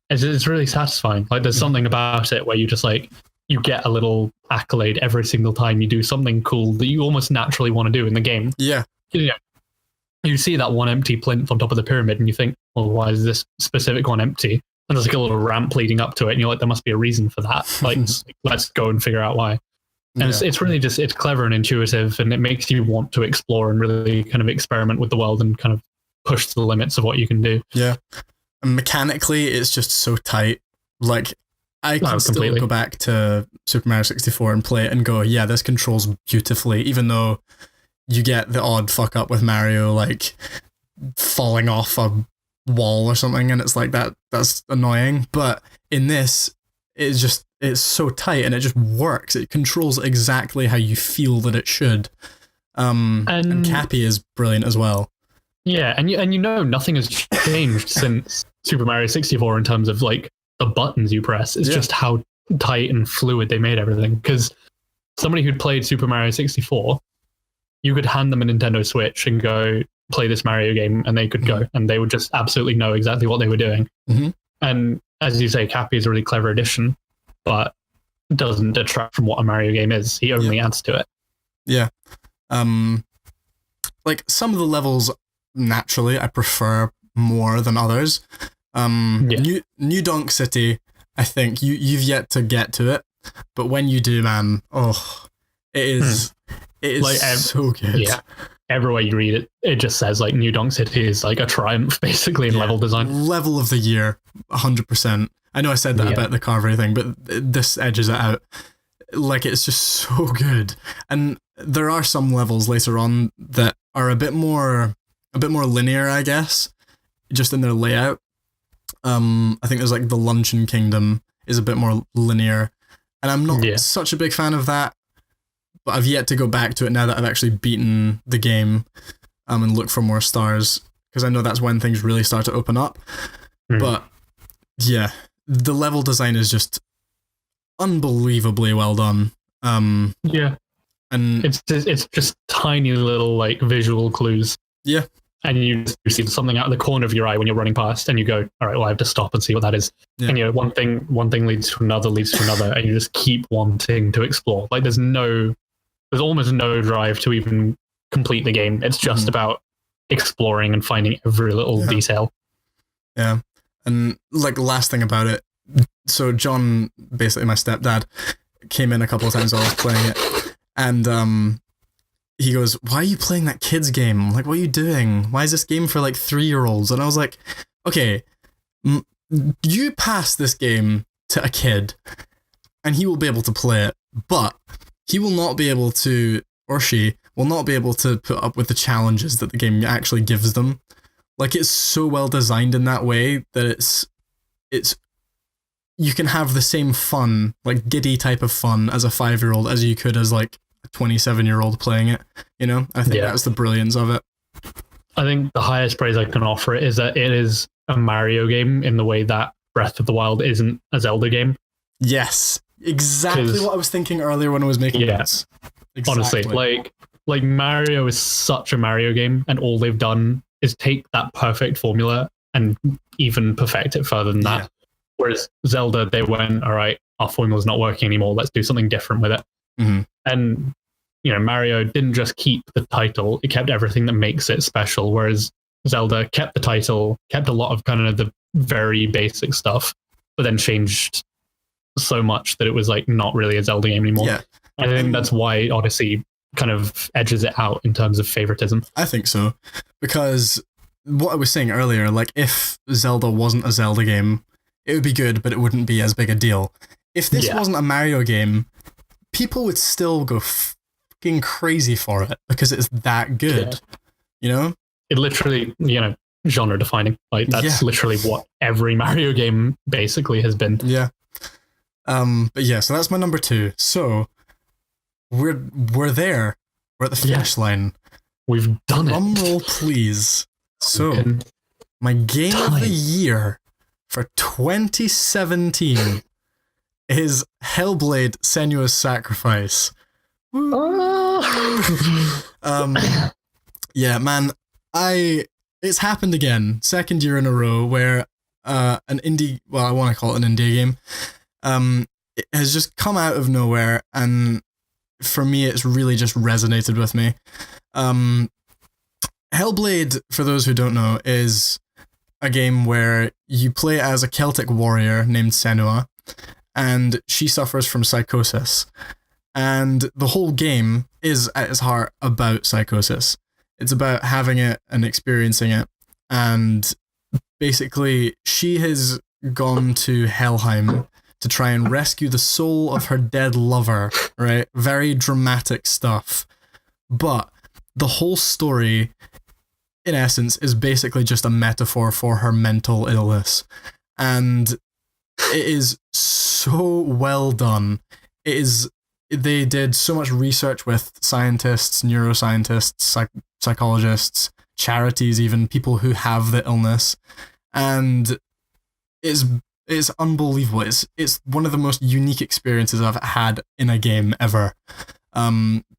It's really satisfying. Like there's something about it where you just like, you get a little accolade every single time you do something cool that you almost naturally want to do in the game. Yeah. You see that one empty plinth on top of the pyramid and you think, well, why is this specific one empty? And there's like a little ramp leading up to it, and you're like, there must be a reason for that. Like, let's go and figure out why. And it's really just, it's clever and intuitive, and it makes you want to explore and really kind of experiment with the world and kind of push to the limits of what you can do. Yeah. And mechanically, it's just so tight. Like, I can still go back to Super Mario 64 and play it and go, yeah, this controls beautifully, even though you get the odd fuck up with Mario, like falling off a wall or something, and it's like that's annoying. But in this, it's so tight and it just works. It controls exactly how you feel that it should. And Cappy is brilliant as well. Yeah, and nothing has changed since Super Mario 64 in terms of like the buttons you press. It's just how tight and fluid they made everything. Because somebody who'd played Super Mario 64, you could hand them a Nintendo Switch and go play this Mario game, and they could go, and they would just absolutely know exactly what they were doing. And as you say, Cappy is a really clever addition, but doesn't detract from what a Mario game is. He only adds to it. Yeah. Like some of the levels, naturally, I prefer more than others. New Donk City, I think you've yet to get to it, but when you do, man, it is like, so good. Yeah. Everywhere you read it, it just says like New Donk City is like a triumph basically in level design. Level of the year, 100%. I know I said that about the Carvery thing, but this edges it out. Like, it's just so good. And there are some levels later on that are a bit more linear, I guess, just in their layout. I think there's like the Luncheon Kingdom is a bit more linear, and I'm not such a big fan of that. But I've yet to go back to it now that I've actually beaten the game, and look for more stars. because I know that's when things really start to open up. But yeah, the level design is just unbelievably well done. Yeah, and it's just tiny little like visual clues. Yeah, and you see something out of the corner of your eye when you're running past, and you go, "All right, well, I have to stop and see what that is." Yeah. And you know, one thing leads to another, and you just keep wanting to explore. Like there's almost no drive to even complete the game. It's just about exploring and finding every little detail. Yeah, and like last thing about it. So John, basically my stepdad, came in a couple of times while I was playing it, and he goes, "Why are you playing that kids game? I'm like, what are you doing? Why is this game for like 3-year-olds?" And I was like, okay, you pass this game to a kid and he will be able to play it, but he will not be able to, or she will not be able to put up with the challenges that the game actually gives them. Like it's so well designed in that way that it's you can have the same fun, like giddy type of fun as a 5-year-old as you could as like a 27-year-old playing it. You know, I think that's the brilliance of it. I think the highest praise I can offer it is that it is a Mario game in the way that Breath of the Wild isn't a Zelda game. Yes, exactly what I was thinking earlier when I was making this. Exactly. Honestly, like Mario is such a Mario game, and all they've done is take that perfect formula and even perfect it further than that. Whereas Zelda, they went, all right, our formula's not working anymore. Let's do something different with it. And, you know, Mario didn't just keep the title, it kept everything that makes it special. Whereas Zelda kept the title, kept a lot of kind of the very basic stuff, but then changed so much that it was like not really a Zelda game anymore. Yeah. I think that's why Odyssey kind of edges it out in terms of favoritism. I think so. Because what I was saying earlier, like if Zelda wasn't a Zelda game, it would be good, but it wouldn't be as big a deal. If this wasn't a Mario game, people would still go fucking crazy for it because it's that good. You know? It literally, you know, genre defining. Like that's literally what every Mario game basically has been. Yeah. But yeah, so that's my number 2. So we're there. We're at the finish line. We've done it. Drum roll, please. So my game of the year for 2017 is Hellblade: Senua's Sacrifice. Yeah, man, it's happened again. Second year in a row where an indie, well, I want to call it an indie game, it has just come out of nowhere, and for me, it's really just resonated with me. Hellblade, for those who don't know, is a game where you play as a Celtic warrior named Senua, and she suffers from psychosis. And the whole game is, at its heart, about psychosis. It's about having it and experiencing it. And basically, she has gone to Helheim to try and rescue the soul of her dead lover, right? Very dramatic stuff. But the whole story, in essence, is basically just a metaphor for her mental illness. And it is so well done. They did so much research with scientists, neuroscientists, psychologists, charities, even people who have the illness. And it's unbelievable. It's one of the most unique experiences I've had in a game ever.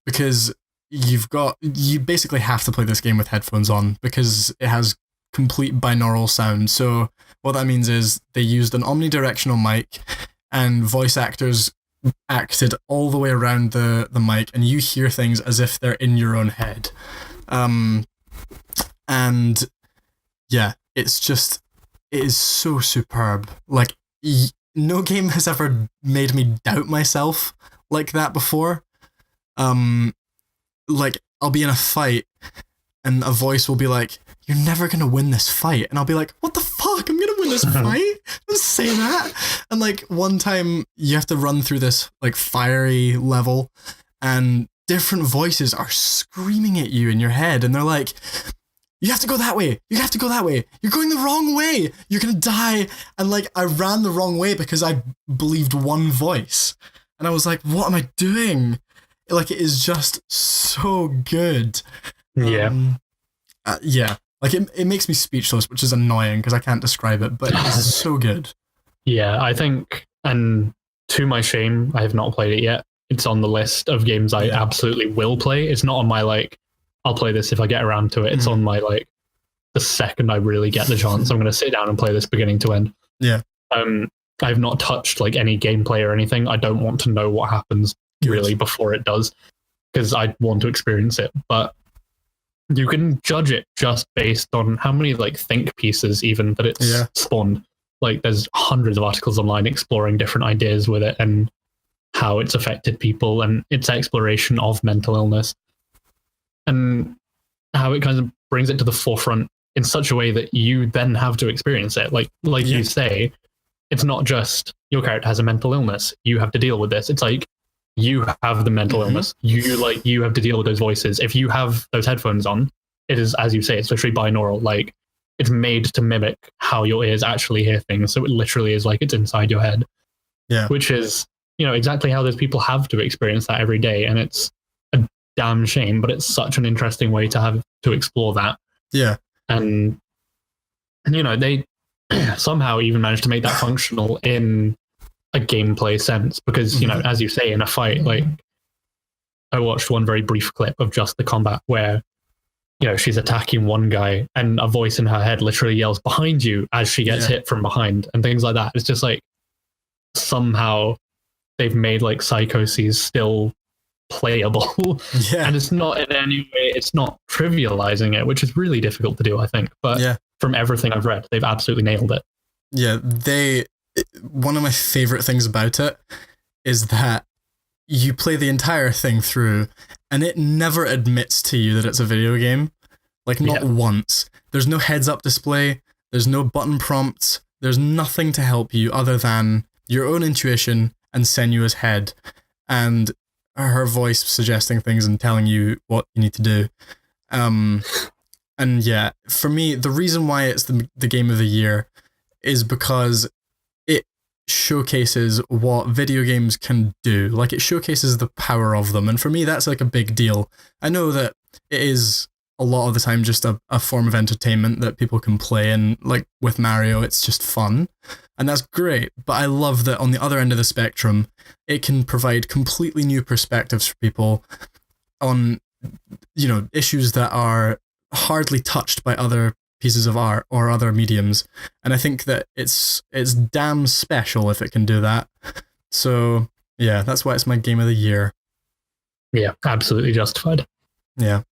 Because you basically have to play this game with headphones on because it has complete binaural sound. So what that means is they used an omnidirectional mic, and voice actors acted all the way around the mic, and you hear things as if they're in your own head. And yeah, it is so superb. Like, no game has ever made me doubt myself like that before. Like, I'll be in a fight and a voice will be like, "You're never gonna win this fight," and I'll be like, "What the fuck? I'm gonna win this fight? Don't say that." And like one time you have to run through this like fiery level, and different voices are screaming at you in your head, and they're like, "You have to go that way. You have to go that way. You're going the wrong way. You're gonna die." And like, I ran the wrong way because I believed one voice, and I was like, "What am I doing?" Like, it is just so good. Yeah. Yeah. Like it makes me speechless, which is annoying because I can't describe it, but it's so good. Yeah, I think, and to my shame, I have not played it yet. It's on the list of games I absolutely will play. It's not on my I'll play this if I get around to it. It's on my the second I really get the chance, I'm going to sit down and play this beginning to end. Yeah. I've not touched any gameplay or anything. I don't want to know what happens really before it does, because I want to experience it. But you can judge it just based on how many think pieces even that it's spawned. There's hundreds of articles online exploring different ideas with it and how it's affected people and its exploration of mental illness and how it kind of brings it to the forefront in such a way that you then have to experience it. You say, it's not just your character has a mental illness, you have to deal with this. It's you have the mental illness. You have to deal with those voices. If you have those headphones on, it is, as you say, it's literally binaural. It's made to mimic how your ears actually hear things. So it literally is it's inside your head. Yeah. Which is, exactly how those people have to experience that every day. And it's a damn shame, but it's such an interesting way to have to explore that. Yeah. And they somehow even managed to make that functional in a gameplay sense, because as you say, in a fight, I watched one very brief clip of just the combat where she's attacking one guy and a voice in her head literally yells behind you as she gets hit from behind and things like that. It's just somehow they've made psychoses still playable. And it's not in any way, it's not trivializing it, which is really difficult to do, I think. But from everything I've read, they've absolutely nailed it. Yeah, one of my favorite things about it is that you play the entire thing through and it never admits to you that it's a video game. Not once. There's no heads up display. There's no button prompts. There's nothing to help you other than your own intuition and Senua's head and her voice suggesting things and telling you what you need to do. And yeah, for me, the reason why it's the game of the year is because it showcases what video games can do. It showcases the power of them. And for me, that's a big deal. I know that it is a lot of the time just a form of entertainment that people can play. And with Mario, it's just fun. And that's great. But I love that on the other end of the spectrum, it can provide completely new perspectives for people on, issues that are hardly touched by other pieces of art or other mediums. And I think that it's damn special if it can do that. So yeah, that's why it's my game of the year. Yeah, absolutely justified. Yeah.